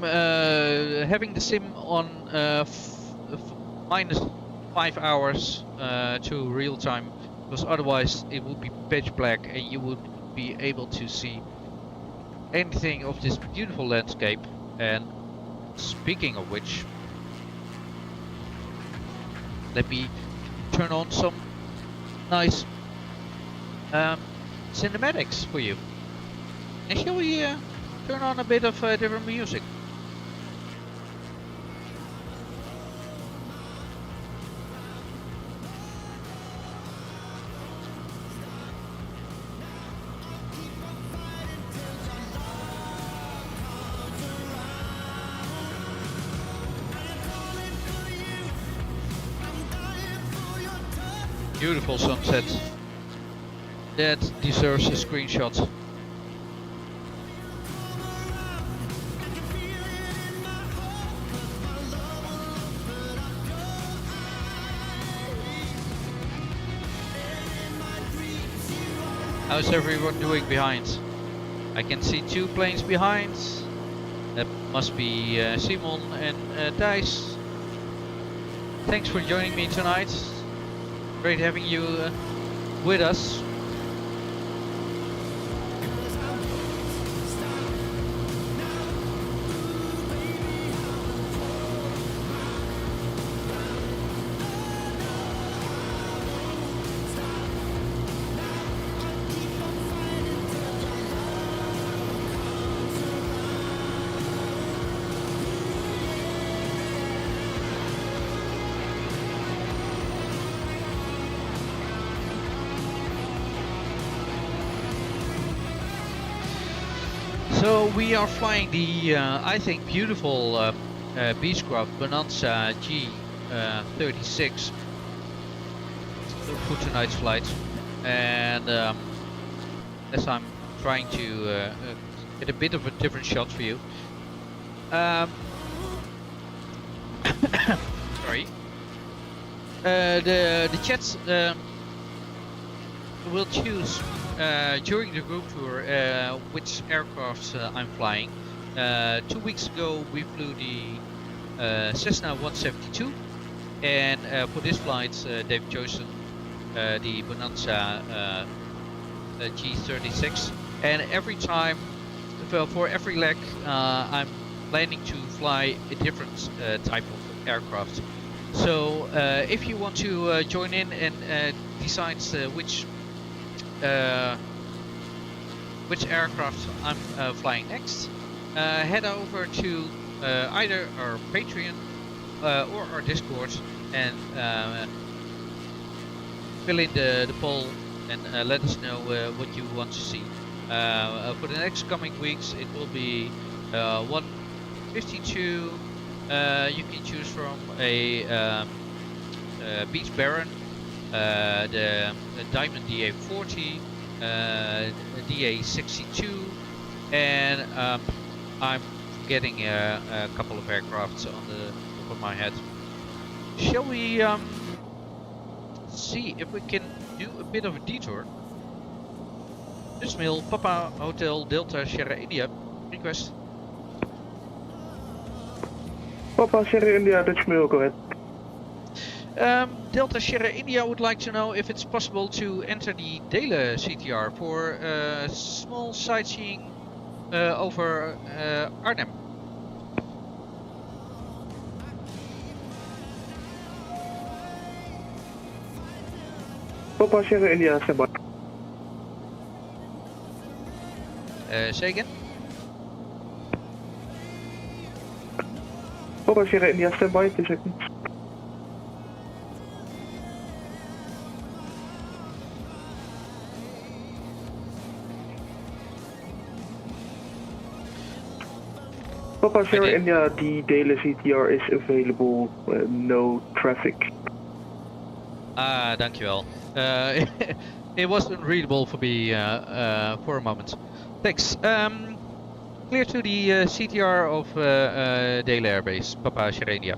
having the sim on minus 5 hours to real time, because otherwise it would be pitch black and you would be able to see anything of this beautiful landscape. And speaking of which, let me turn on some nice cinematics for you. And shall we turn on a bit of different music? Beautiful sunset. That deserves a screenshot. How's everyone doing behind? I can see 2 planes behind. That must be Simon and Thijs. Thanks for joining me tonight. Great having you with us. So we are flying the, I think, beautiful Beechcraft Bonanza G36 for tonight's flight, and as I'm trying to get a bit of a different shot for you. Sorry. The chats will choose during the group tour which aircraft I'm flying. 2 weeks ago we flew the Cessna 172, and for this flight they've chosen the Bonanza G36, and every time, for every leg, I'm planning to fly a different type of aircraft. So if you want to join in and decide which aircraft I'm flying next, head over to either our Patreon or our Discord and fill in the poll and let us know what you want to see. For the next coming weeks it will be 152. You can choose from a Beach Baron, the Diamond DA40, DA62, and I'm getting a couple of aircrafts on the top of my head. Shall we see if we can do a bit of a detour? Ismail, Papa Hotel Delta Sierra India, request. Papa Sierra India, Dutch Mail, go ahead. Delta Sierra India would like to know if it's possible to enter the Dele CTR for small sightseeing over Arnhem. Papa Sierra India, stand by. Say again? Papa Sierra India, stand by, 2 seconds. Papa Sierra India, the Dele CTR is available, no traffic. Ah, dankjewel. It was unreadable for me for a moment. Thanks. Clear to the CTR of Dele Airbase, Papa Sierra India.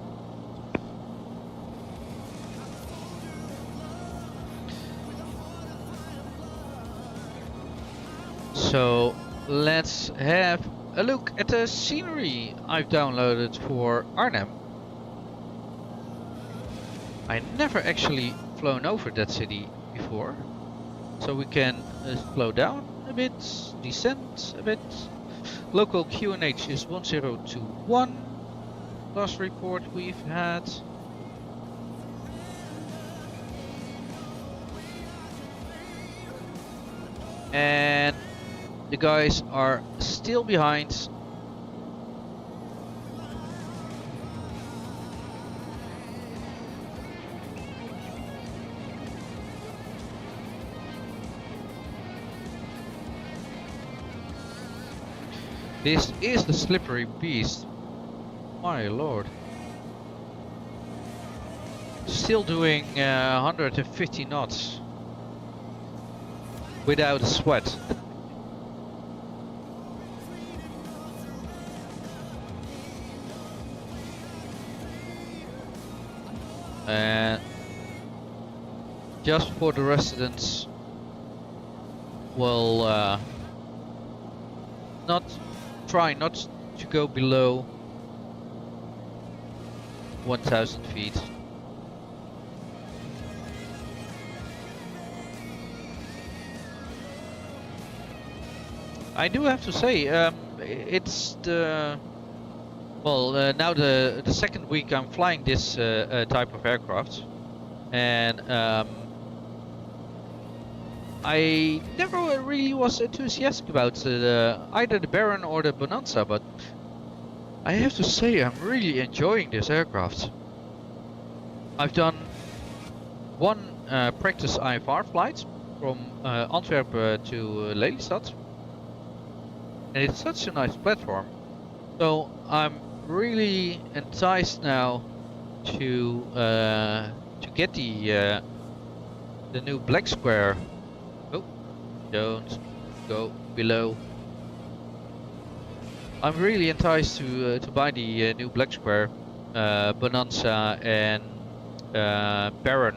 So let's have a look at the scenery I've downloaded for Arnhem. I never actually flown over that city before, so we can slow down a bit, descend a bit. Local QNH is 1021. Last report we've had. And the guys are still behind. This is the slippery beast. My lord. Still doing 150 knots. Without a sweat. And just for the residents, we'll try not to go below 1,000 feet. I do have to say, it's the now the second week I'm flying this type of aircraft, and I never really was enthusiastic about either the Baron or the Bonanza, but I have to say I'm really enjoying this aircraft. I've done one practice IFR flight from Antwerp to Lelystad. and it's such a nice platform. So I'm really enticed now to get the new black square. Oh, don't go below. I'm really enticed to buy the new black square, Bonanza and Baron,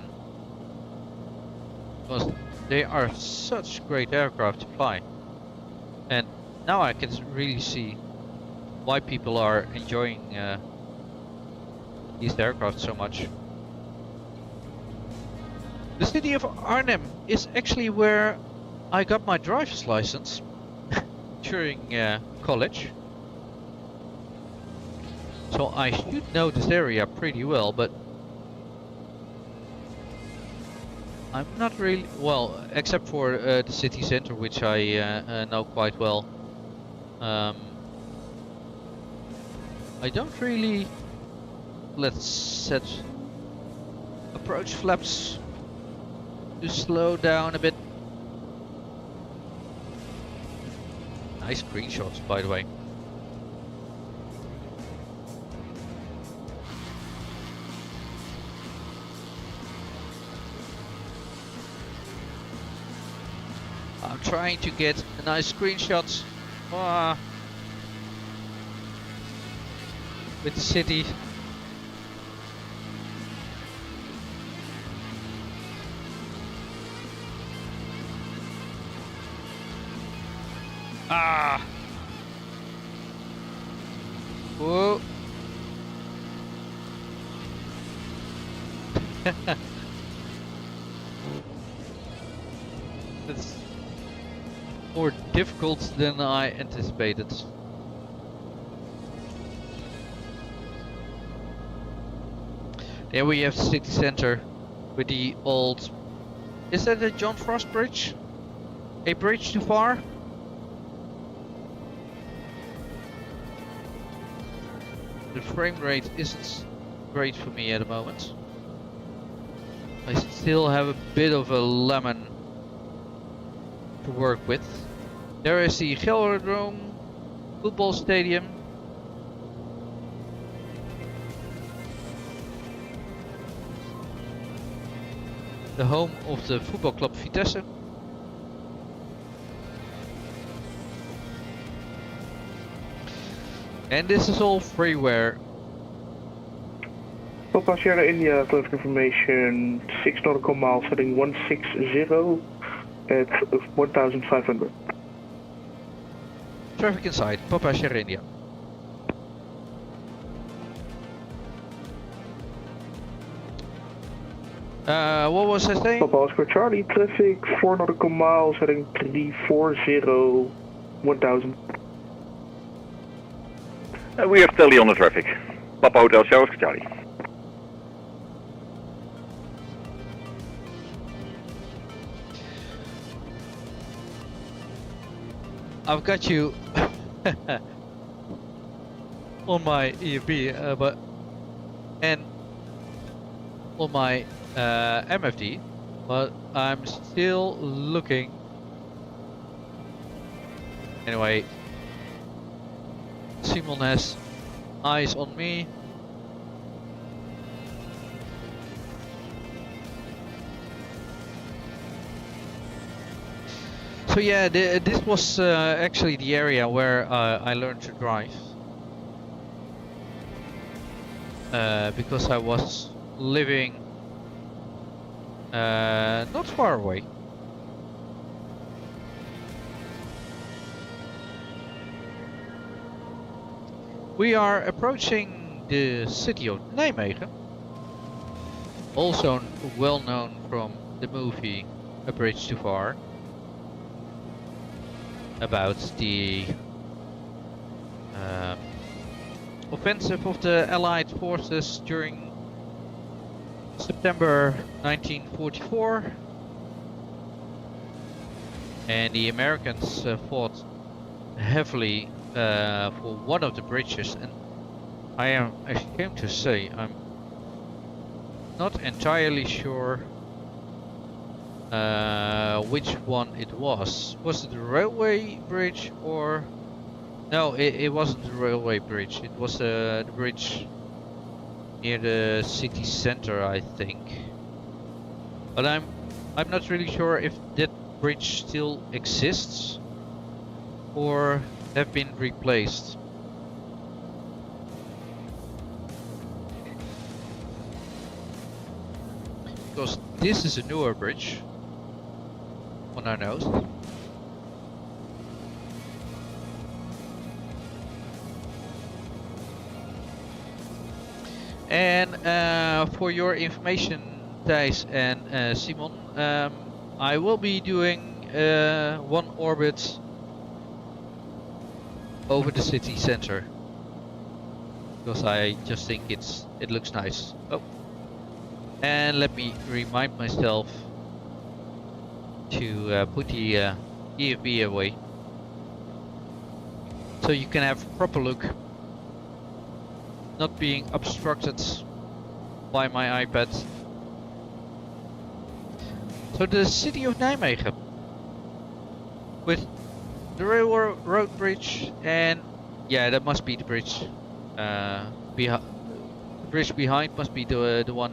because they are such great aircraft to fly, and now I can really see why people are enjoying these aircraft so much. The city of Arnhem is actually where I got my driver's license during college. So I should know this area pretty well, but I'm not really well, except for the city center, which I know quite well. I don't really. Let's set approach flaps to slow down a bit. Nice screenshots, by the way. I'm trying to get a nice screenshots with the city. Ah! Whoa! That's more difficult than I anticipated. There we have city center with the old. Is that a John Frost bridge? A bridge too far? The frame rate isn't great for me at the moment. I still have a bit of a lemon to work with. There is the Gelredome football stadium. The home of the football club Vitesse. And this is all freeware. Papa Sierra India, traffic information, 6 nautical miles, heading 160 at 1500. Traffic inside, Papa Sierra India. What was I saying? Papa Oscar Charlie, traffic 4 nautical miles, heading 340, 1000. We have tally on the traffic. Papa Hotel Charles Charlie. I've got you on my EFB, but and on my MFD, but I'm still looking. Anyway, Simon has eyes on me. So yeah, this was actually the area where I learned to drive. Because I was living not far away. We are approaching the city of Nijmegen, also well known from the movie A Bridge Too Far, about the offensive of the Allied forces during September 1944, and the Americans fought heavily for one of the bridges, and I am ashamed to say I'm not entirely sure which one it was. Was it the railway bridge or No, it wasn't the railway bridge. It was the bridge near the city center, I think. But I'm not really sure if that bridge still exists or have been replaced. Because this is a newer bridge on our nose. And for your information, Thijs and Simon, I will be doing one orbit over the city center because I just think it looks nice. Oh, and let me remind myself to put the EFB away so you can have a proper look, not being obstructed by my iPad. So the city of Nijmegen with the railroad bridge, and yeah, that must be the bridge. The bridge behind must be the one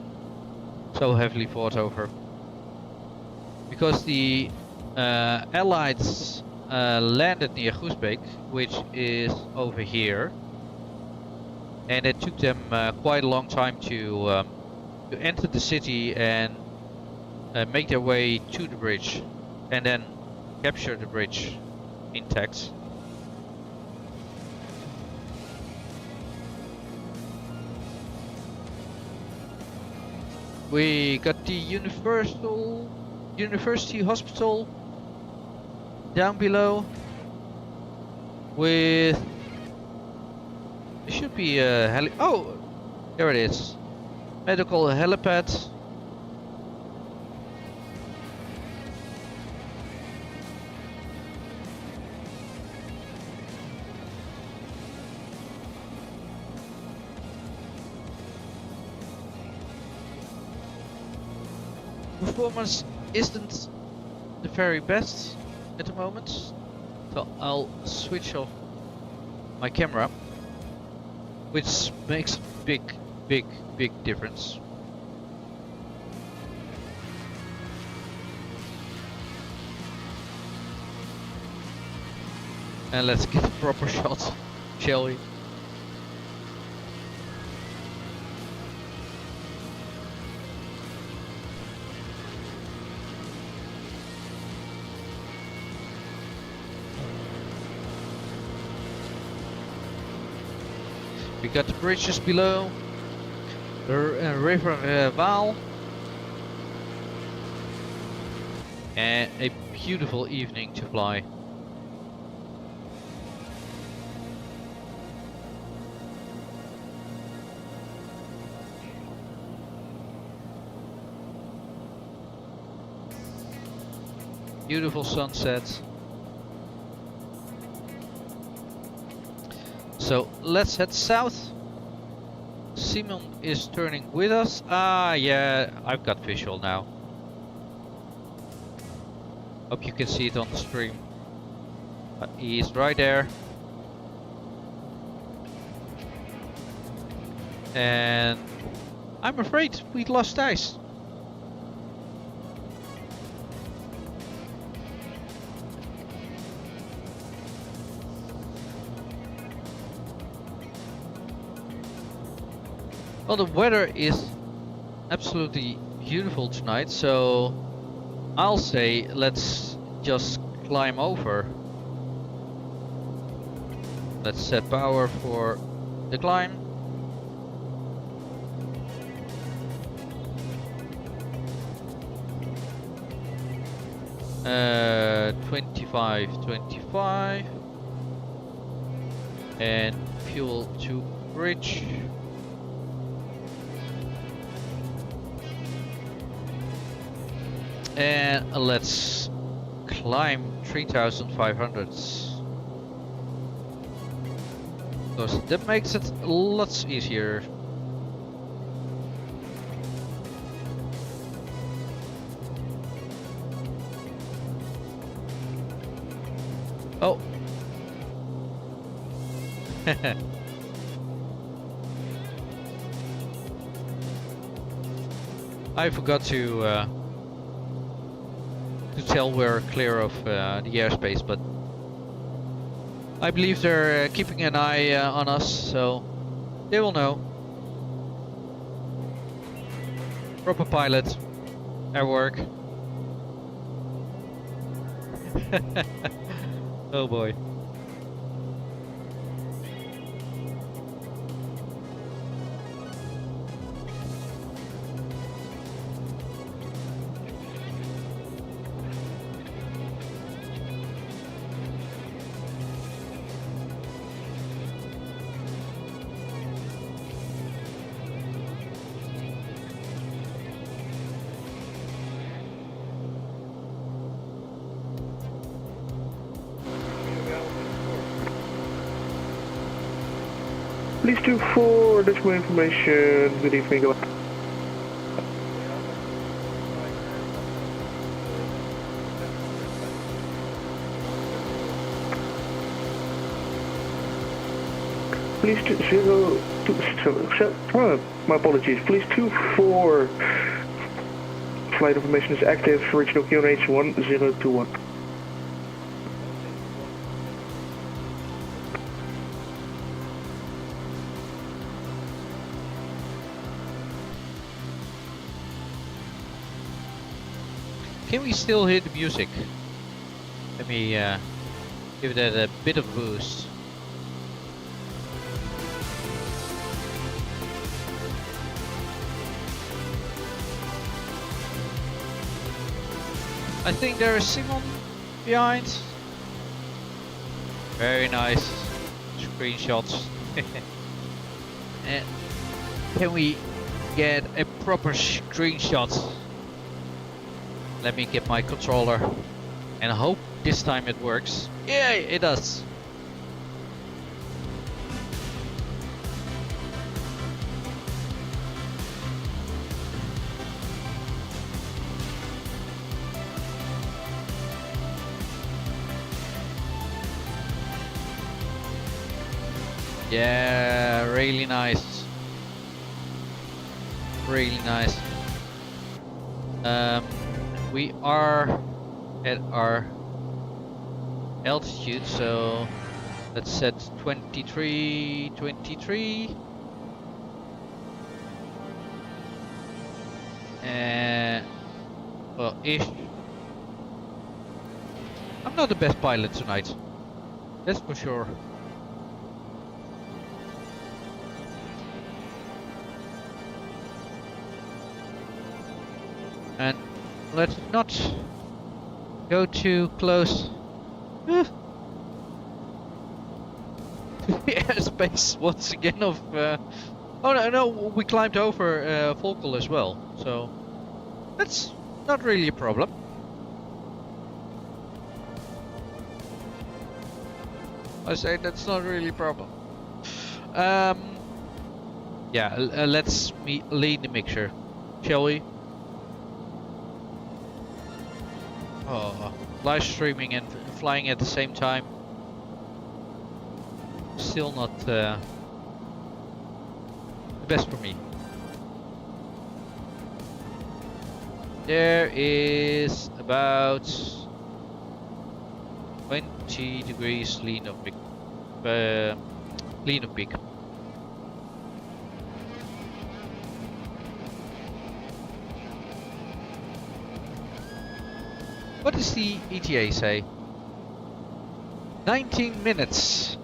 so heavily fought over, because the Allies landed near Groesbeek, which is over here, and it took them quite a long time to enter the city and make their way to the bridge, and then capture the bridge intact. We got the University Hospital down below with, it should be a oh, there it is, medical helipad. Performance isn't the very best at the moment, so I'll switch off my camera, which makes big difference. And let's get a proper shot, shall we? We got the bridges below, the river Waal, and a beautiful evening to fly. Beautiful sunset. So let's head south. Simon is turning with us. Ah, yeah, I've got visual now. Hope you can see it on the stream. He is right there. And I'm afraid we lost ice. Well, the weather is absolutely beautiful tonight, so I'll say let's just climb over. Let's set power for the climb. Uh, 25, and fuel to bridge. And let's climb 3,500. Because that makes it lots easier. Oh. I forgot to tell we're clear of the airspace, but I believe they're keeping an eye on us, so they will know. Proper pilot at work. Oh boy. Please do for additional information. Good evening. Please do 02, my apologies. Please 24. Flight information is active. Regional QNH 1021. Can we still hear the music? Let me give that a bit of a boost. I think there is Simon behind. Very nice screenshots. Can we get a proper screenshot? Let me get my controller and hope this time it works. Yeah, it does. Yeah, really nice. Really nice. We are at our altitude, so let's set 23. Well, ish. I'm not the best pilot tonight. That's for sure. And let's not go too close to the airspace once again of oh no, we climbed over Volkel as well, so that's not really a problem. I say that's not really a problem. Yeah, let's lead the mixer, shall we? Oh, live streaming and flying at the same time. Still not the best for me. There is about 20 degrees lean of peak. What does the ETA say? 19 minutes.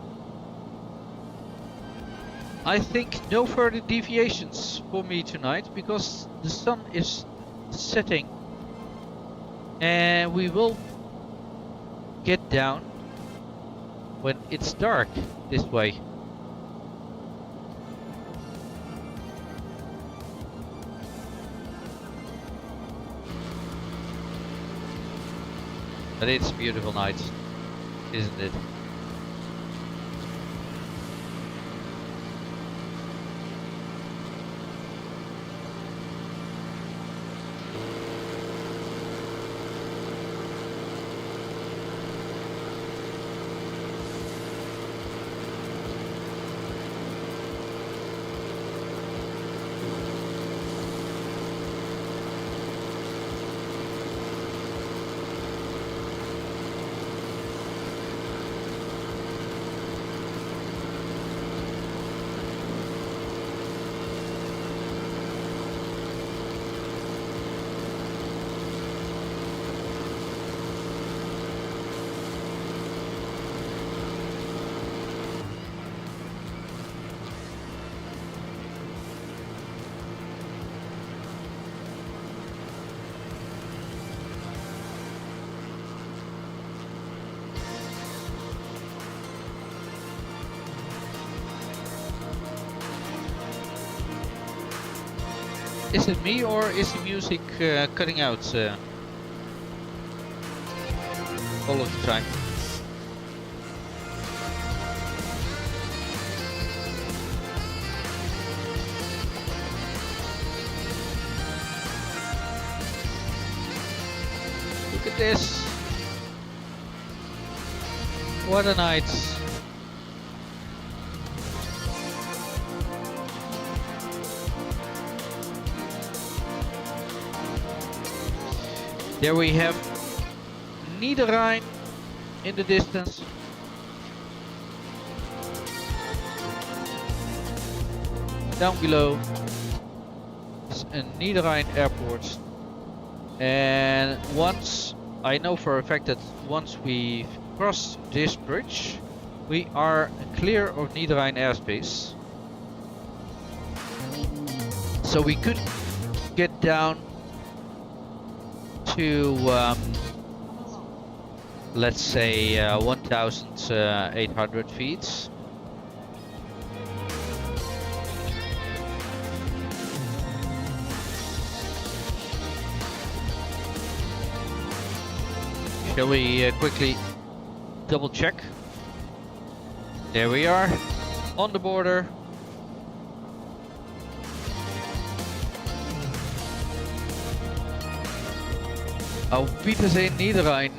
I think no further deviations for me tonight because the sun is setting and we will get down when it's dark this way. But it's a beautiful night, isn't it? Is it me or is the music cutting out all of the time? Look at this. What a night. There we have Niederrhein in the distance. Down below is a Niederrhein airport. And once, I know for a fact that once we cross this bridge, we are clear of Niederrhein airspace. So we could get down to let's say 1,800 feet. Shall we quickly double check? There we are on the border. Auf Wiedersehen Niederrhein.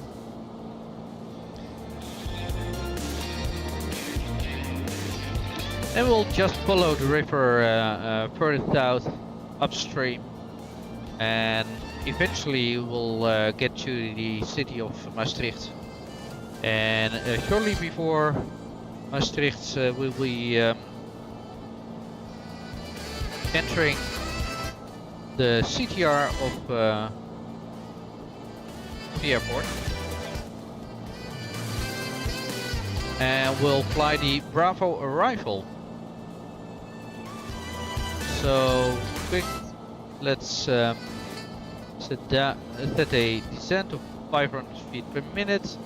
And we'll just follow the river further south upstream, and eventually we'll get to the city of Maastricht. And shortly before Maastricht we'll be entering the CTR of the airport, and we'll fly the Bravo arrival. So quick, let's set a descent of 500 feet per minute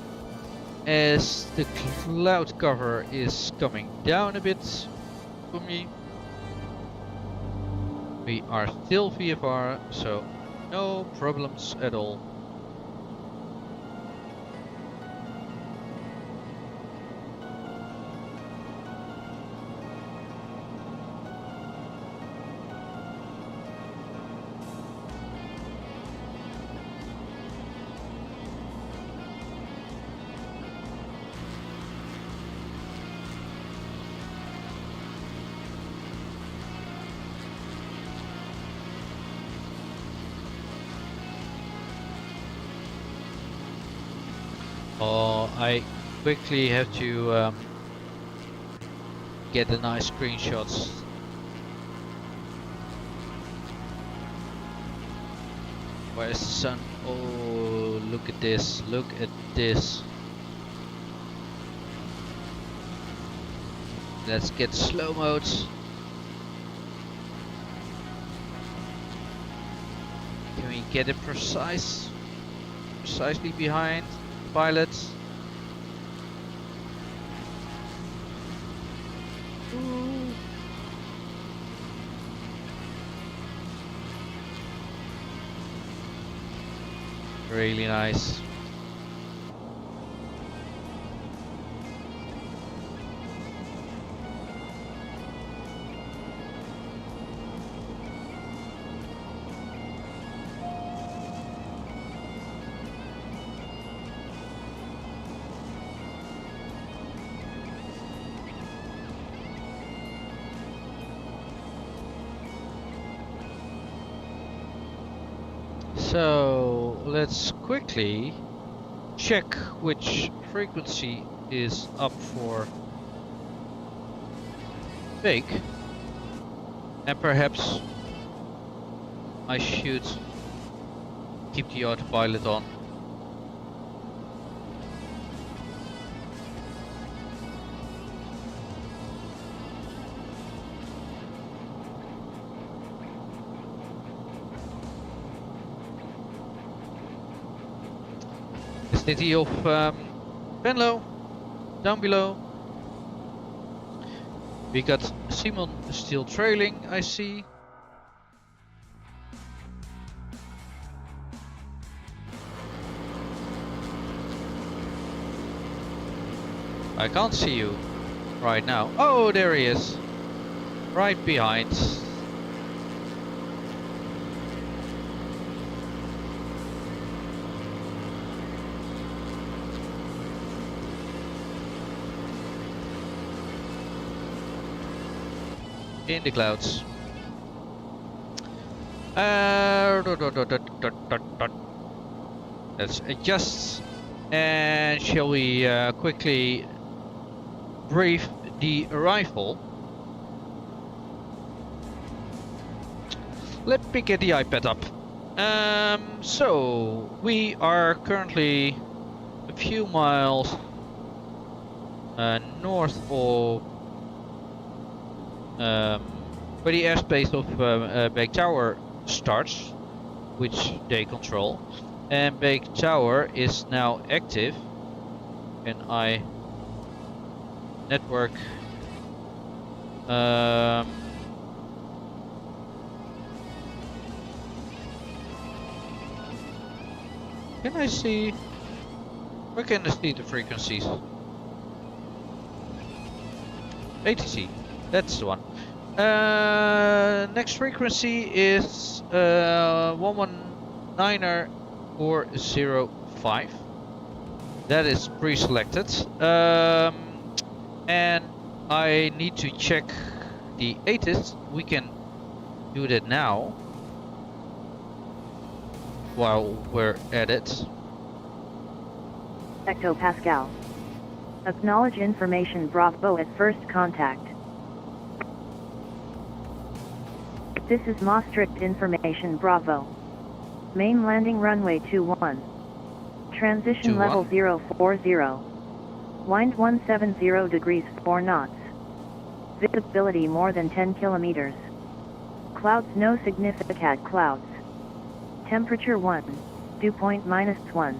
as the cloud cover is coming down a bit for me. We are still VFR, so no problems at all. Oh, I quickly have to get a nice screenshots. Where's the sun? Oh, look at this, look at this. Let's get slow modes. Can we get it precisely behind the pilot? Ooh. Really nice. So let's quickly check which frequency is up for bake, and perhaps I should keep the autopilot on. City of Venlo, down below. We got Simon still trailing, I see. I can't see you right now. Oh, there he is. Right behind. In the clouds. Let's adjust. And shall we quickly brief the arrival? Let me get the iPad up. So we are currently a few miles north of where the airspace of Beek Tower starts, which they control, and Beek Tower is now active. And I network can I see? Where can I see the frequencies? ATC, that's the one. Next frequency is 119.405. That is pre-selected. And I need to check the ATIS. We can do that now while we're at it. Hectopascal. Acknowledge information Bravo at first contact. This is Maastricht information Bravo. Main landing runway 21. Transition level 040. Wind 170 degrees 4 knots. Visibility more than 10 kilometers. Clouds no significant clouds. Temperature 1. Dew point -1.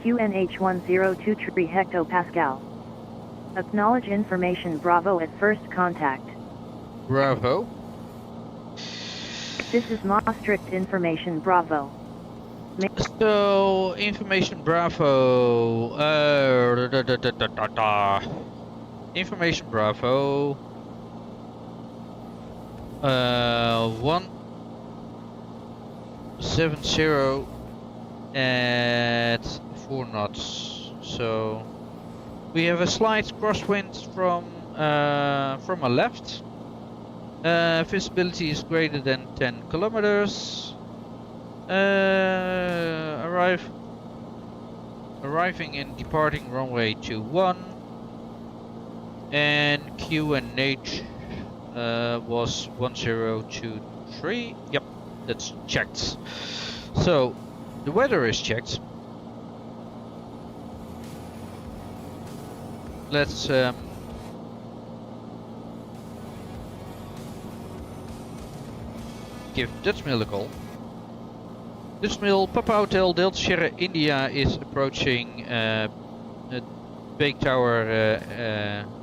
QNH 1023 hectopascal. Acknowledge information Bravo at first contact. Bravo. This is Maastricht information Bravo. So, information Bravo. Information Bravo. 170 at 4 knots. So we have a slight crosswind from a left. Visibility is greater than 10 kilometers. Arriving and departing runway 21. And QNH was 1023. Yep, that's checked. So the weather is checked. Let's give Dutchmill a call. Dutchmill, Papa Hotel Delta Sierra India is approaching Beek Tower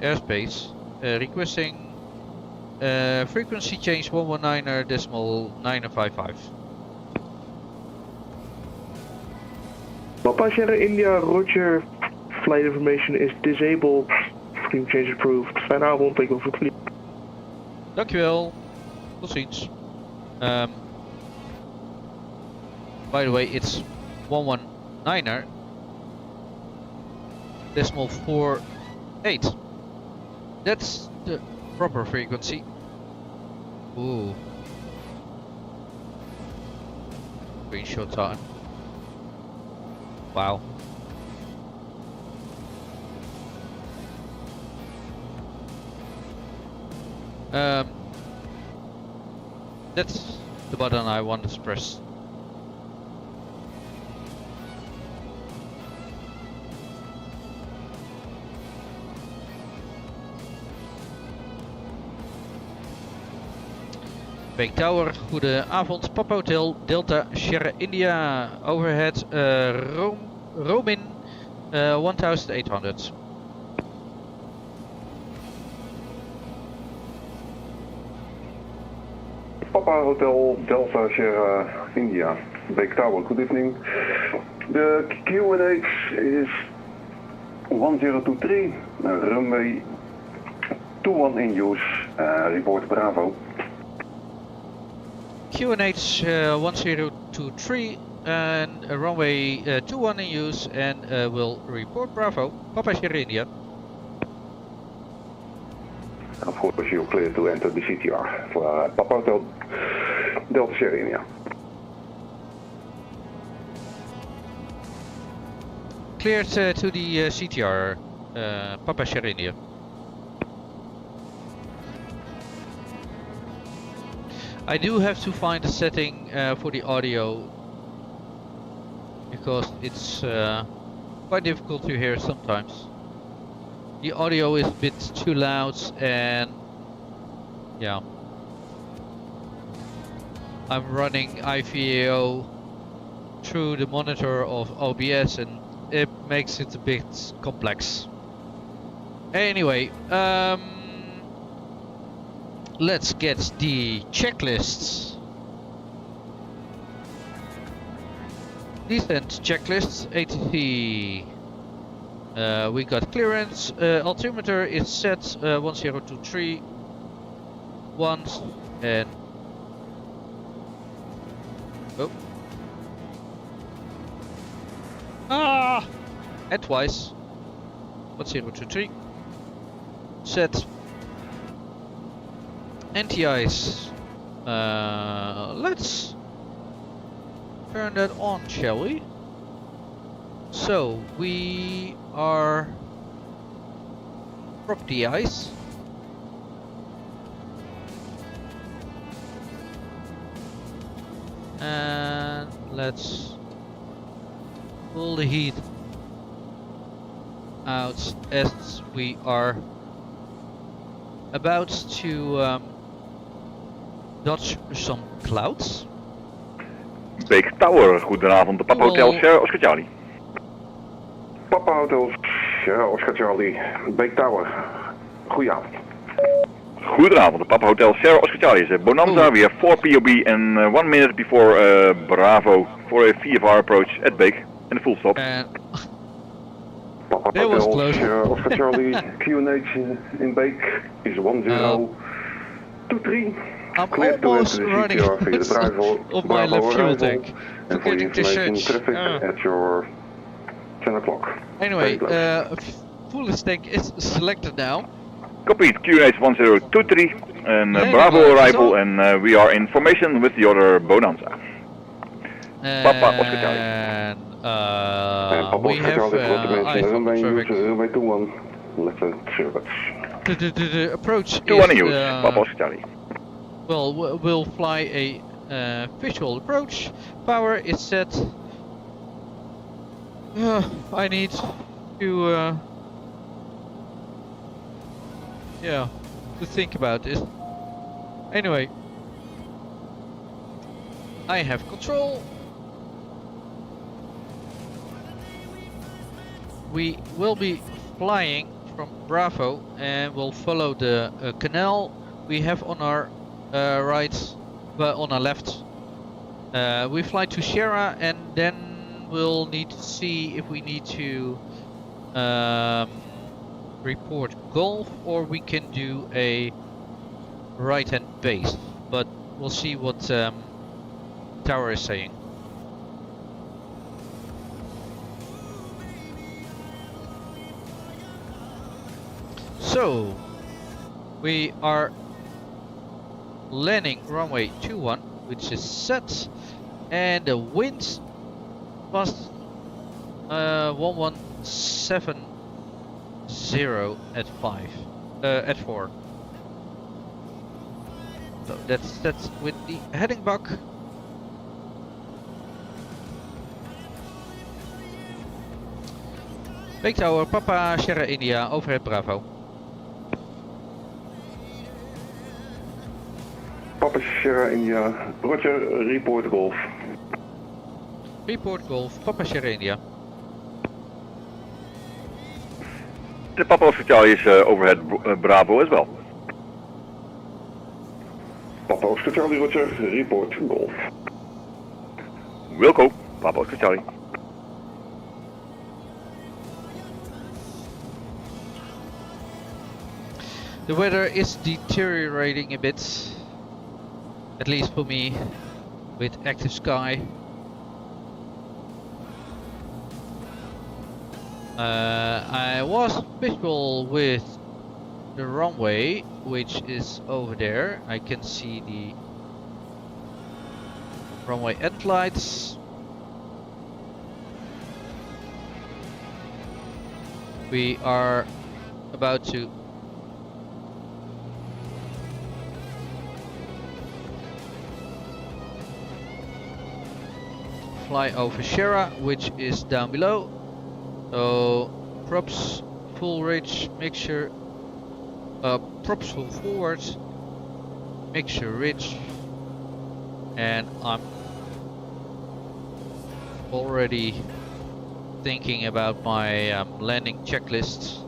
airspace, requesting frequency change 119.955. Papa Sierra India, Roger. Flight information is disabled. Frequency change approved. Fijne avond, take over vlieg. Dankjewel. Tot ziens. By the way, it's 119er decimal 48. That's the proper frequency. Ooh. Screenshot time. Wow. That's the button I wanted to press. Beek Tower, goedenavond. Papa Hotel, Delta Sierra India, overhead Romin 1800. Papa Hotel Delta Sierra India, Beek Tower, good evening. The QNH is 1023, runway 21 in use, report Bravo. QNH 1023 and runway 21 in use and will report Bravo, Papa Sierra India. Of course, you're clear to enter the CTR for Papa Hotel Delta Sierra India. Cleared to the CTR, Papa Sierra India. I do have to find a setting for the audio because it's quite difficult to hear sometimes. The audio is a bit too loud and yeah. I'm running IVAO through the monitor of OBS and it makes it a bit complex. Anyway, let's get the checklists. Descent checklists, ATC. We got clearance. Altimeter is set 1023 once and and twice. 1023 set. NTIs. Let's turn that on, shall we? So we are prop the ice. And let's pull the heat out as we are about to dodge some clouds. Beek Tower, goedenavond, de Papa Hotel Sierra Oscar Charlie. Papa Hotel Sierra Oscar Charlie, Beek Tower. Goedenavond. Goedenavond, de Papa Hotel Sierra Oscar Charlie is Bonanza. We have 4 POB and 1 minute before Bravo for a VFR approach at Beek and a full stop. Papa that was close. Sierra Oscar Charlie, QNH in Beek is 1023. I'm Clear to almost enter the running CTR via the Bravo, of my left fuel arrival. tank. And for Forgetting to information, search. traffic at your 10 o'clock. Anyway, fullest tank is selected now. Copied, QNH 1023 and Landing Bravo lights arrival on. and we are in formation with the other Bonanza. Papa Oscar Charlie. And Papa we Oscar have Charlie, grote mensen, ice on runway the use, traffic. runway 21, left service. The approach 21 in is, use, Papa Oscar Charlie. well, we'll fly a visual approach. Power is set. I need to yeah, to think about this. Anyway, I have control. We will be flying from Bravo and we'll follow the canal we have on our right, but on our left. We fly to Sierra and then we'll need to see if we need to report Golf or we can do a right hand base, but we'll see what Tower is saying. So we are landing runway 21, which is set, and the wind was 1170 at 4. So that's with the heading buck. Beek Tower, Papa Sierra India, overhead Bravo. Papa Sierra India, Roger, report Golf. Report Golf, Papa Sierra India. The Papa Oscar Charlie is overhead Bravo as well. Papa Oscar Charlie, Roger, report Golf. Wilco, Papa Oscar Charlie. The weather is deteriorating a bit, at least for me, with active sky. I was visual with the runway, which is over there. I can see the runway end lights. We are about to fly over Shera, which is down below. So props full ridge, mixture, props full forward, mixture ridge, and I'm already thinking about my landing checklist.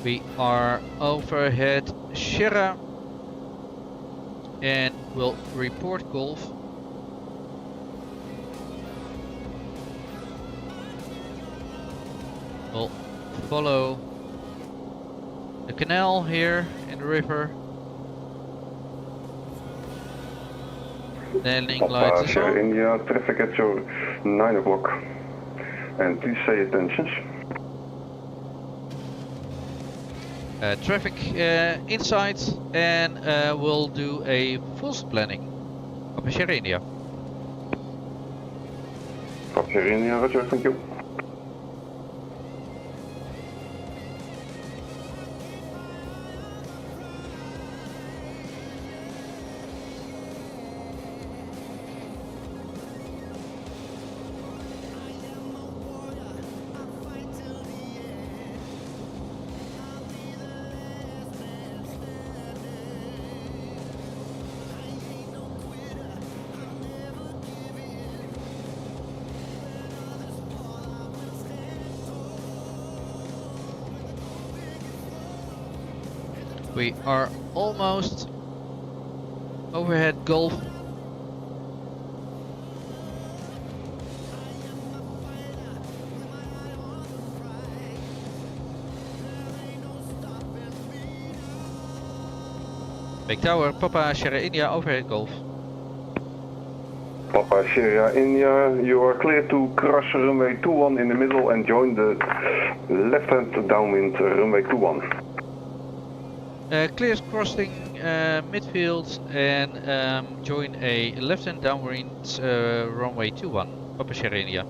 We are overhead Shera and will report Golf. We'll follow the canal here in the river. Landing lights is on. India, traffic at your 9 o'clock. And please say attention. Traffic inside, and we'll do a full planning. Papa Sierra India. Papa Sierra India, roger, thank you. We are almost overhead Golf. Big Tower, Papa Sierra India, overhead Golf. Papa Sierra India, you are clear to cross runway 21 in the middle and join the left-hand downwind runway 21. Clears crossing midfield and join a left-hand downwind runway 21, Papa Sierra India.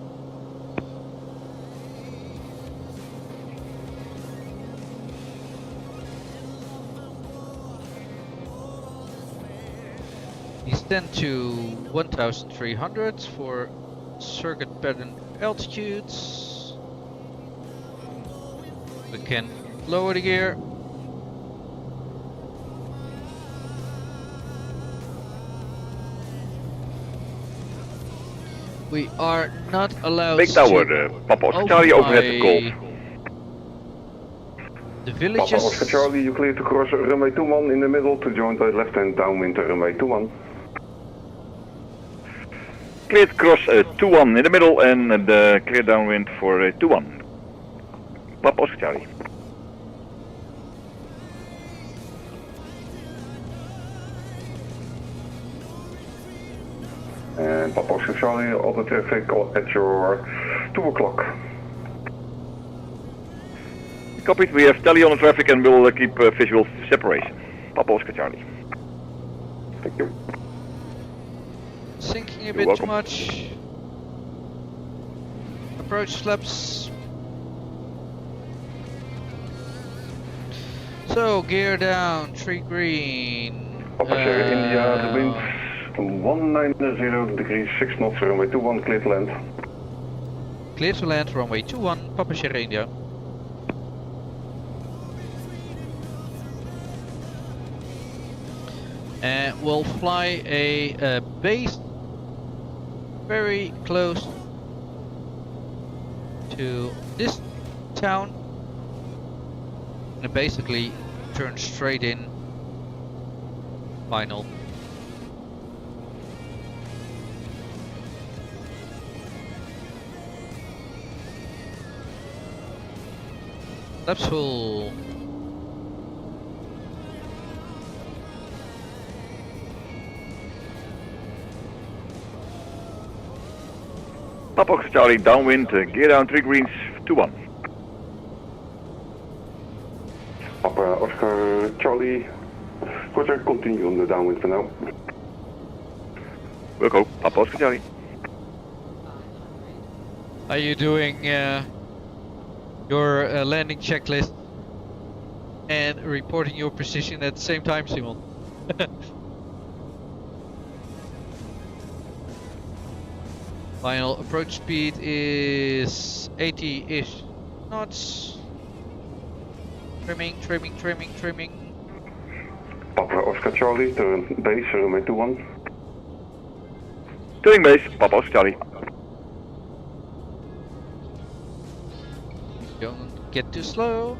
Descend to 1300 for circuit pattern altitudes. We can lower the gear. We are not allowed Big Tower, to Papa Oscar Charlie, overhead Golf. The Papa villages. Oscar Charlie, you clear to cross runway 21 in the middle to join the left-hand downwind runway 21. Clear to cross 21 in the middle and the clear downwind for 21. Papa Oscar Charlie. And Papa Oscar Charlie, all the traffic at your 2 o'clock. Copied, we have tally on the traffic and we'll keep visual separation. Papa Oscar Charlie. Thank you. Sinking a You're bit welcome. too much. Approach flaps. So gear down, tree green. Papa Sierra India, the wind 190 degrees, 6 knots, runway 21, clear to land. Clear to land, runway 21, Papa Sierra India. And we'll fly a base very close to this town and basically turn straight in final. Laps full. Papa Oscar Charlie, downwind, gear down 3 greens, 2-1. Papa Oscar Charlie. Roger, continue on the downwind for now. Wilco, Papa Oscar Charlie. Are you doing your landing checklist and reporting your position at the same time, Simon? Final approach speed is 80-ish knots. Trimming. Papa Oscar Charlie, turn base, runway 21. Turning base, Papa Oscar Charlie. Don't get too slow.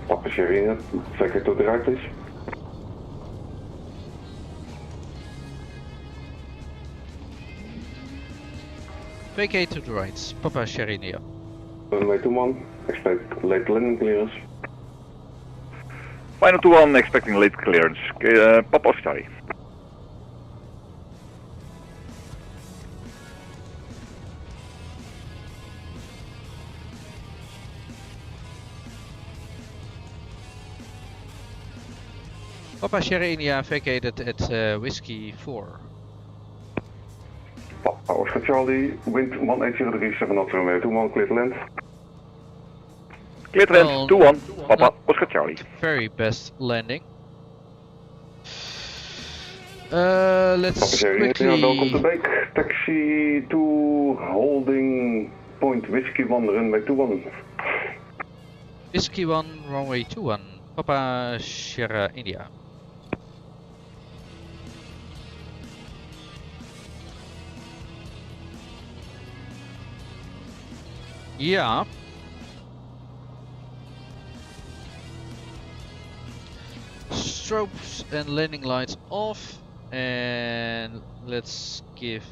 Papa Sierra, vacate to the right please. Vacate to the right, Papa Sherinia. Runway 21, expect late landing clearance. Final 2-1, expecting late clearance. Papa Oscar Charlie. Papa Sherinia vacated at Whiskey 4. Papa Oscar Charlie, wind 18037 knots, runway 21, clear to land. Clear to land, Well, 2-1, Papa not Oscar Charlie. Very best landing. Let's Papa Sierra, quickly... welcome to Beek. Taxi to holding point Whiskey 1, runway 21. Whiskey 1, runway 21. Papa Sierra India. Yeah. Strobes and landing lights off, and let's give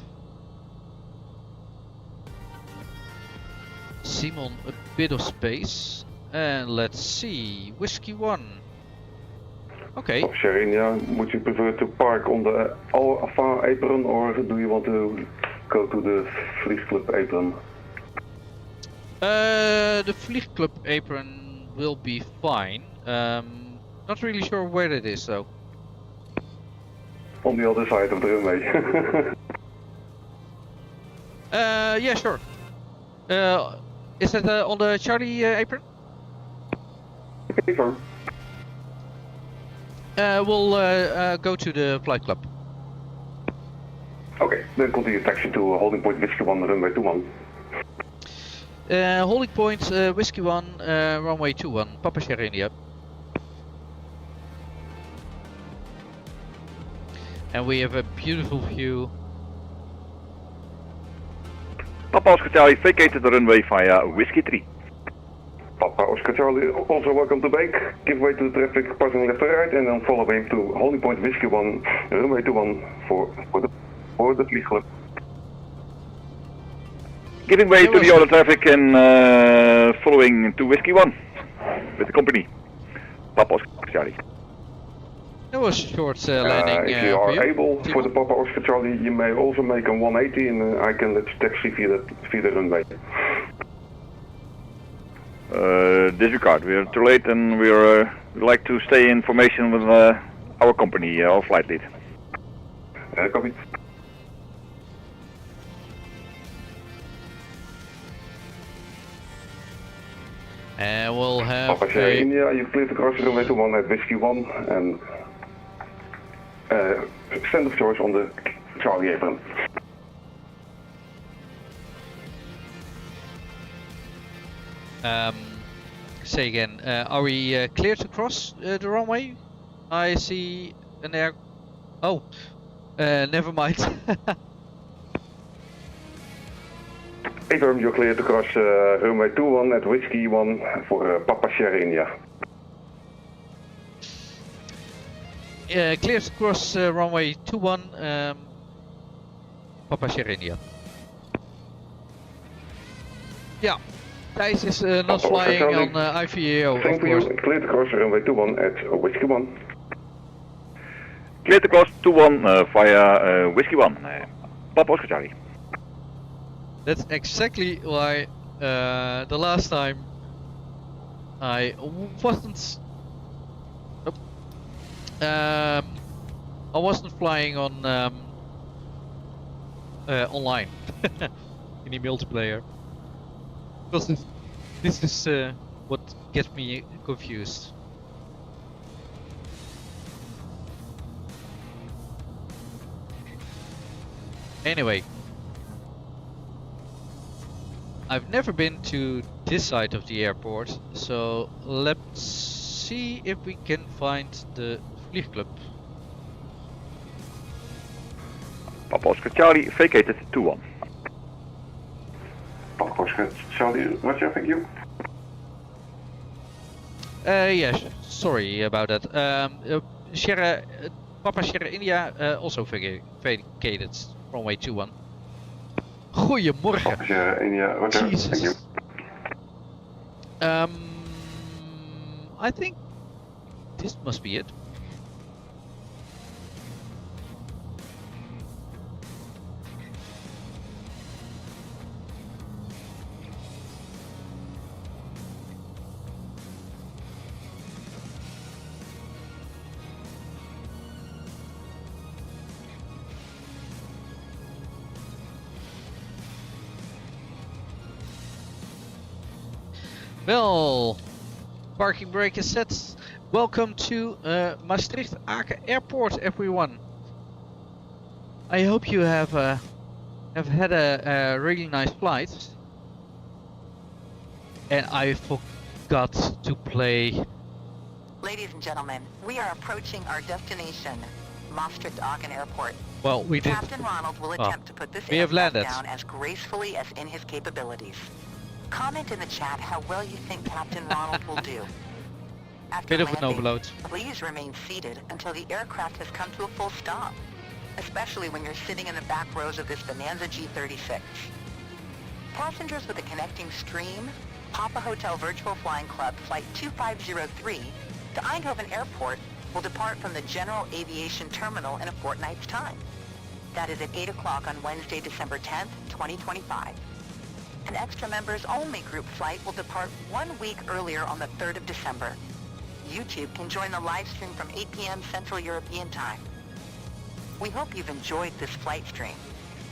Simon a bit of space, and let's see, Whiskey 1. Okay. Papa Sierra, would you prefer to park on the Alpha apron or do you want to go to the Fleet Club apron? The Fleet Club apron will be fine. Not really sure where it is though. On the other side of the runway. Yeah, sure. Is it on the Charlie apron? Okay, firm. We'll go to the Flight Club. Okay, then continue taxi to holding point Whiskey 1, runway 21. Holding point Whiskey 1, runway 21, Papa Sierra India. And we have a beautiful view. Papa Oscar Charlie vacated the runway via Whiskey 3. Papa Oscar Charlie, also welcome to Beek. Give way to the traffic passing left and right and then follow him to holding point Whiskey 1, runway 21 for the Fleet Club. Giving way to the other traffic and following to Whiskey 1 with the company. Papa Oscar Charlie. That was a short landing. If you are for able Simon. for the Papa Oscar Charlie, you may also make a 180 and I can let you taxi via the runway. Disregard, we are too late and we are we'd like to stay in formation with our company, our flight lead. Copy. And we'll have Papa Sierra India, you cleared to cross runway 21 at Whiskey 1 and stand of choice on the Charlie apron. say again, are we clear to cross the runway? I see an air... Oh, never mind. Confirm you're clear to cross runway 21 at Whiskey 1 for Papa Sierra India. clear to cross runway 21, Papa Sierra India. Yeah, Thijs is not Papa flying Charlie. on IVAO, Same of for course. you. Clear to cross runway 21 at Whiskey 1. Clear to cross 21 via Whiskey 1. Papa Oscar Charlie. That's exactly why the last time I wasn't. I wasn't flying on online in the multiplayer because this is what gets me confused. Anyway, I've never been to this side of the airport, so let's see if we can find the vliegclub. Papa Oscar Charlie vacated 21. Papa Oscar Charlie, Roger, thank you. Yes, sorry about that. Sierra, Papa Sierra India also vacated runway 21. Goedemorgen. Papa Sierra India, Roger, thank you. Jesus. I think this must be it. Well, parking brake is set. Welcome to Maastricht-Aachen Airport, everyone. I hope you have had a really nice flight. And I forgot to play. Ladies and gentlemen, we are approaching our destination, Maastricht-Aachen Airport. Well, we did. Captain Ronald will attempt to put this we have aircraft landed. down as gracefully as in his capabilities. Comment in the chat how well you think Captain Ronald will do. After Bit of an landing, overload. please remain seated until the aircraft has come to a full stop, especially when you're sitting in the back rows of this Bonanza G36. Passengers with a connecting stream, Papa Hotel Virtual Flying Club Flight 2503 to Eindhoven Airport will depart from the General Aviation Terminal in a fortnight's time. That is at 8 o'clock on Wednesday, December 10th, 2025. An extra members only group flight will depart 1 week earlier on the 3rd of December. YouTube can join the live stream from 8 p.m. Central European Time. We hope you've enjoyed this flight stream.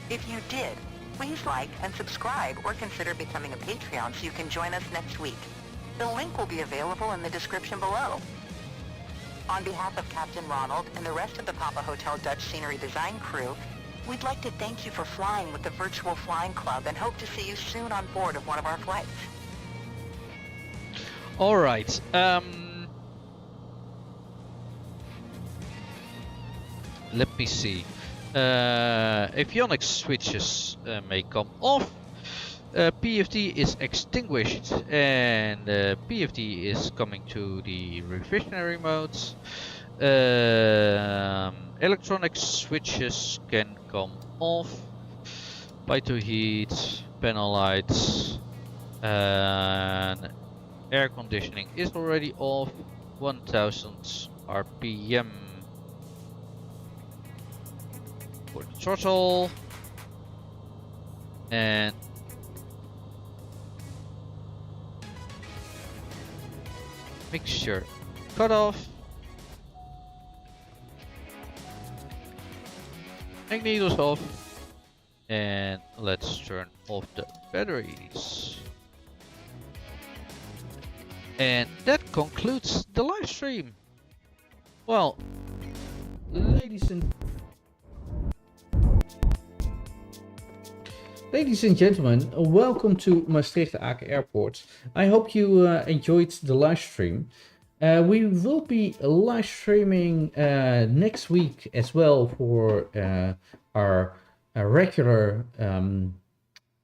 If you did, please like and subscribe or consider becoming a Patreon so you can join us next week. The link will be available in the description below. On behalf of Captain Ronald and the rest of the Papa Hotel Dutch Scenery Design crew, we'd like to thank you for flying with the Virtual Flying Club and hope to see you soon on board of one of our flights. Alright, let me see. Avionics switches may come off. PFD is extinguished and PFD is coming to the revisionary modes. Electronic switches can come off. Pyto heat, panel lights, and air conditioning is already off. 1000 RPM. For the throttle and mixture cut off. Magneto's off, and let's turn off the batteries. And that concludes the live stream. Well, Ladies and gentlemen, welcome to Maastricht-Aachen Airport. I hope you enjoyed the live stream. We will be live streaming next week as well for our regular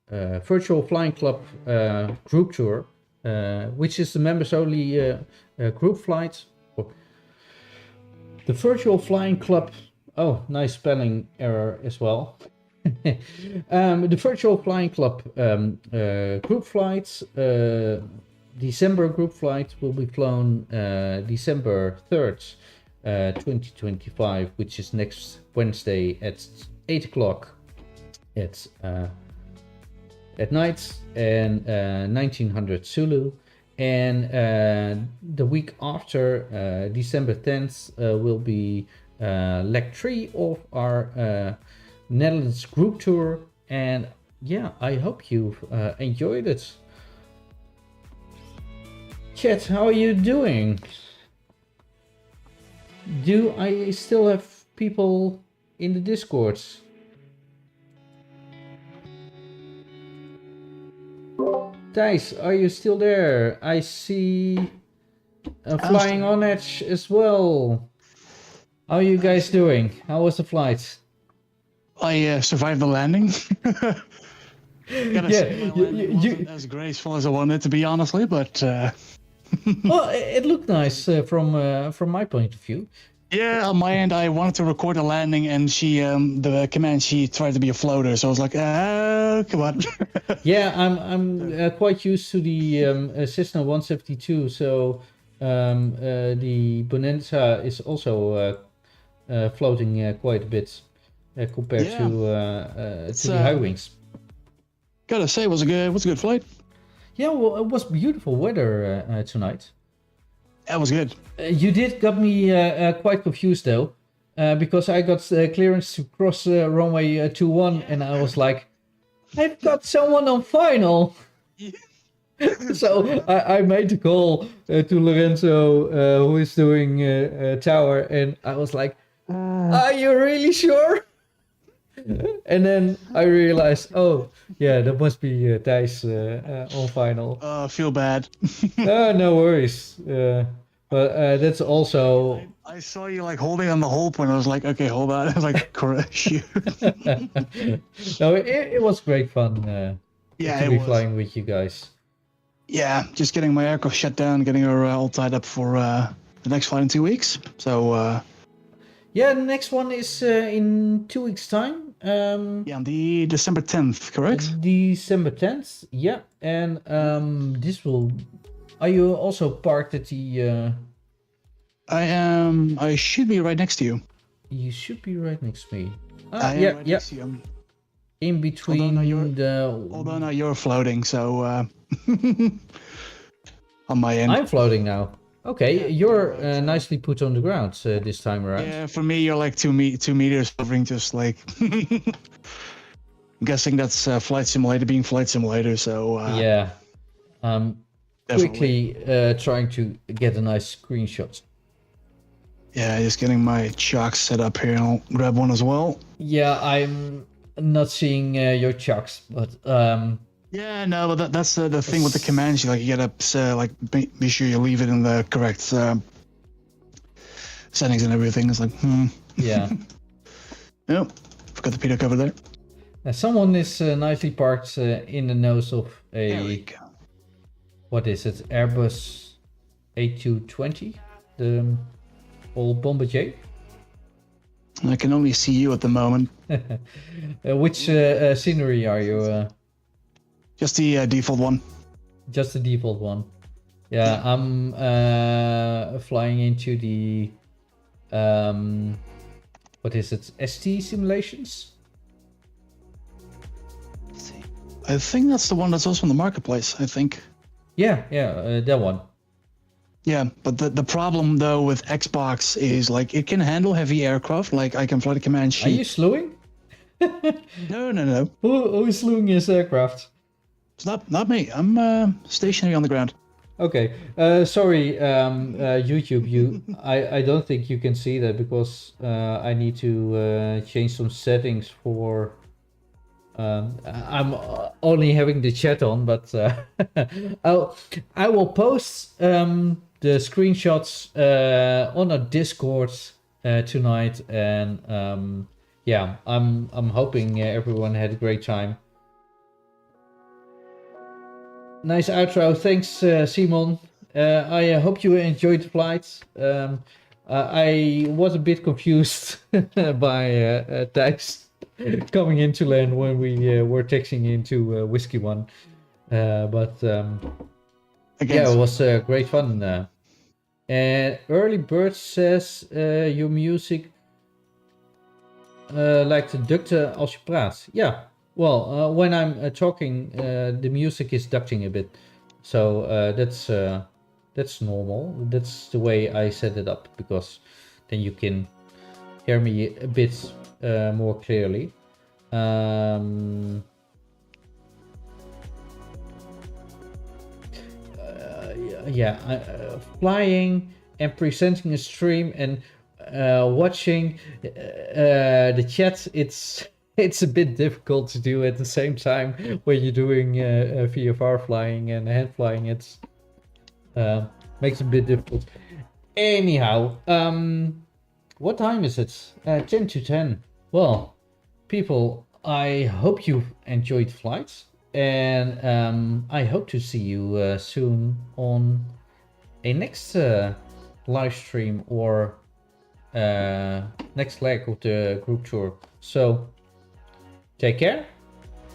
Virtual Flying Club group tour, which is the members only group flight. The Virtual Flying Club. Oh, nice spelling error as well. The Virtual Flying Club group flights. December group flight will be flown December 3rd, 2025, which is next Wednesday at 8 o'clock at night and 1900 Zulu. And the week after, December 10th, will be leg 3 of our Netherlands group tour. And yeah, I hope you've enjoyed it. Chat, how are you doing? Do I still have people in the Discord? Thijs, are you still there? I see Flying on Edge as well. How are you guys doing? How was the flight? I survived the landing. Gotta say, my landing wasn't as graceful as I wanted to be, honestly, but... Well, it looked nice from my point of view. Yeah, on my end, I wanted to record the landing, and the command, she tried to be a floater, so I was like, come on. Yeah, I'm quite used to the Cessna 172, so the Bonanza is also floating quite a bit compared to the high wings. Gotta say, it was a good flight. Yeah, well, it was beautiful weather tonight. That was good. You got me quite confused though, because I got clearance to cross runway 21, and I was like, I've got someone on final. So I made the call to Lorenzo, who is doing tower, and I was like, are you really sure? And then I realized, oh yeah, that must be Thijs on final. I feel bad. No worries. But that's also... I saw you like holding on the whole point. I was like, okay, hold on. I was like, shoot. No, it was great fun to be flying with you guys. Yeah, just getting my aircraft shut down, getting her all tied up for the next flight in 2 weeks. So... yeah, the next one is in 2 weeks' time. Yeah, on the December 10th, correct? December 10th, yeah. And this will... Are you also parked at the... I am... I should be right next to you. You should be right next to me. I am right next to you. In between Although now you're floating, so... on my end. I'm floating now. Okay, you're nicely put on the ground this time around. Yeah, for me, you're like 2 meters hovering, just like... I'm guessing that's Flight Simulator being Flight Simulator, so... yeah. Quickly trying to get a nice screenshot. Yeah, just getting my chocks set up here, and I'll grab one as well. Yeah, I'm not seeing your chocks, but... Yeah, no, but that's the thing with the commands. You gotta like be sure you leave it in the correct settings and everything. It's like, Yeah. Yep, forgot the PIDA cover there. Someone is nicely parked in the nose of a... There we go. What is it? Airbus A220? The old Bombardier? I can only see you at the moment. Which scenery are you? Just the default one. Just the default one. Yeah, I'm flying into the what is it? ST simulations? Let's see. I think that's the one that's also in the marketplace, I think. Yeah, that one. Yeah, but the problem though with Xbox is like it can handle heavy aircraft. Like I can fly the command sheet. Are you slewing? No. Who is slewing his aircraft? It's not me. I'm stationary on the ground. Okay. Sorry, YouTube. I don't think you can see that because I need to change some settings for. I'm only having the chat on, but I will post the screenshots on our Discord tonight, and yeah, I'm hoping everyone had a great time. Nice outro, thanks Simon. I hope you enjoyed the flight. I was a bit confused by Thijs coming into land when we were taxiing into Whiskey One. But it was great fun. And Early Bird says your music lijkt te ducten als je praat. Yeah, well, when I'm talking, the music is ducting a bit. So that's normal. That's the way I set it up, because then you can hear me a bit more clearly. Flying and presenting a stream and watching the chat, it's a bit difficult to do at the same time when you're doing VFR flying and hand flying. It's makes it a bit difficult. Anyhow, what time is it? 10 to 10. Well, people, I hope you enjoyed flights, and I hope to see you soon on a next live stream or next leg of the group tour. So take care,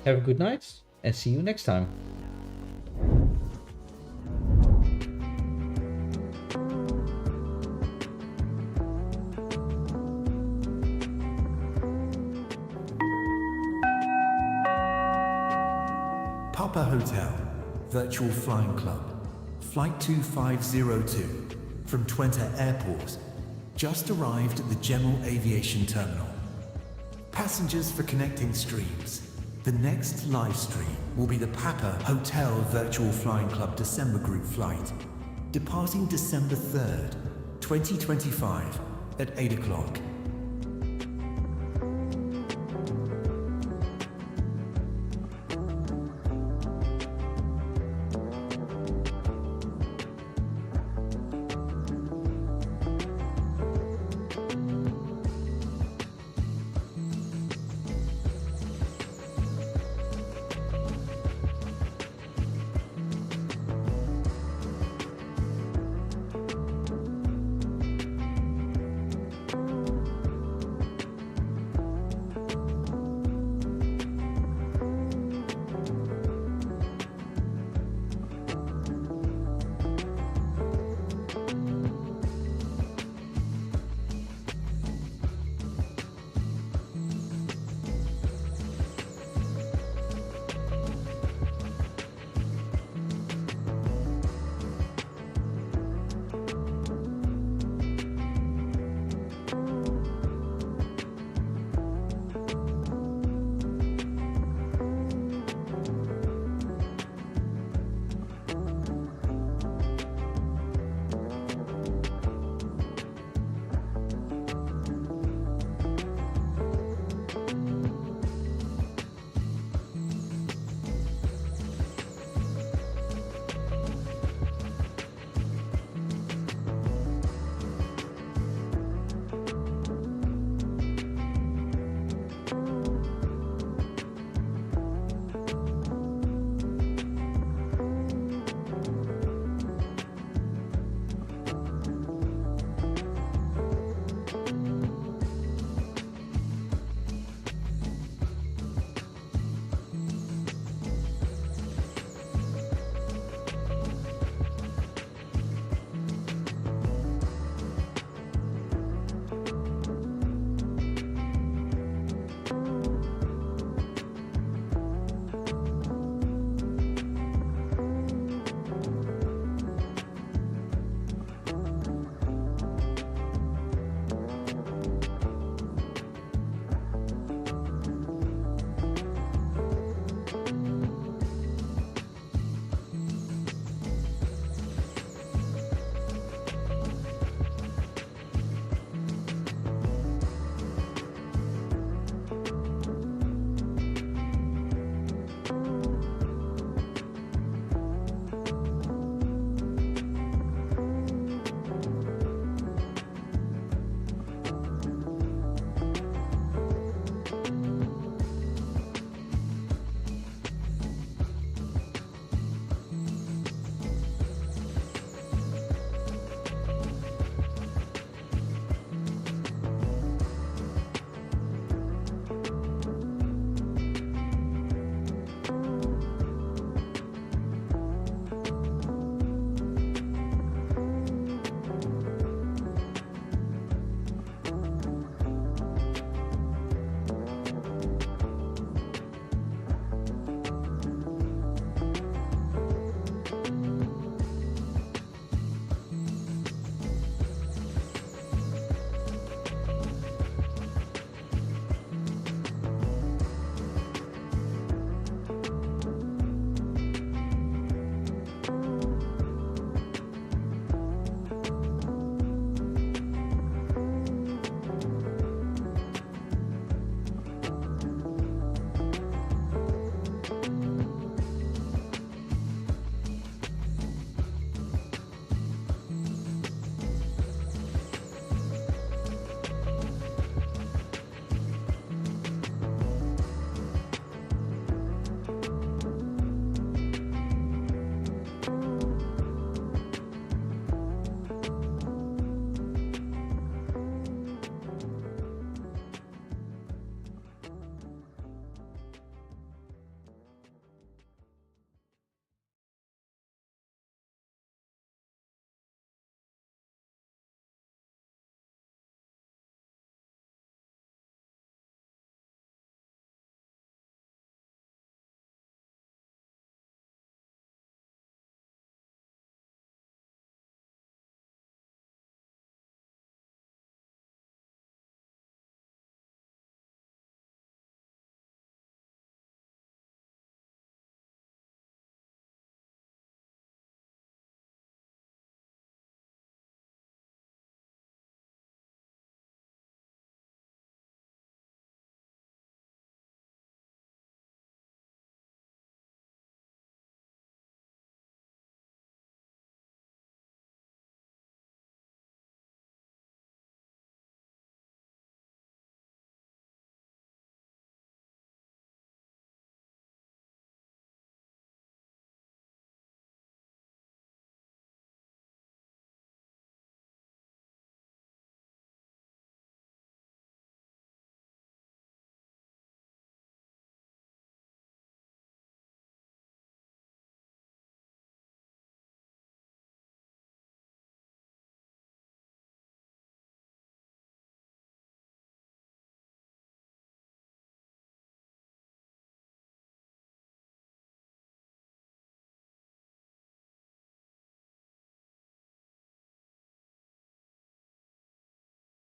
have a good night, and see you next time. Papa Hotel, Virtual Flying Club, Flight 2502 from Twente Airport, just arrived at the General Aviation Terminal. Passengers for connecting streams. The next live stream will be the Papa Hotel Virtual Flying Club December group flight, departing December 3rd, 2025 at 8 o'clock.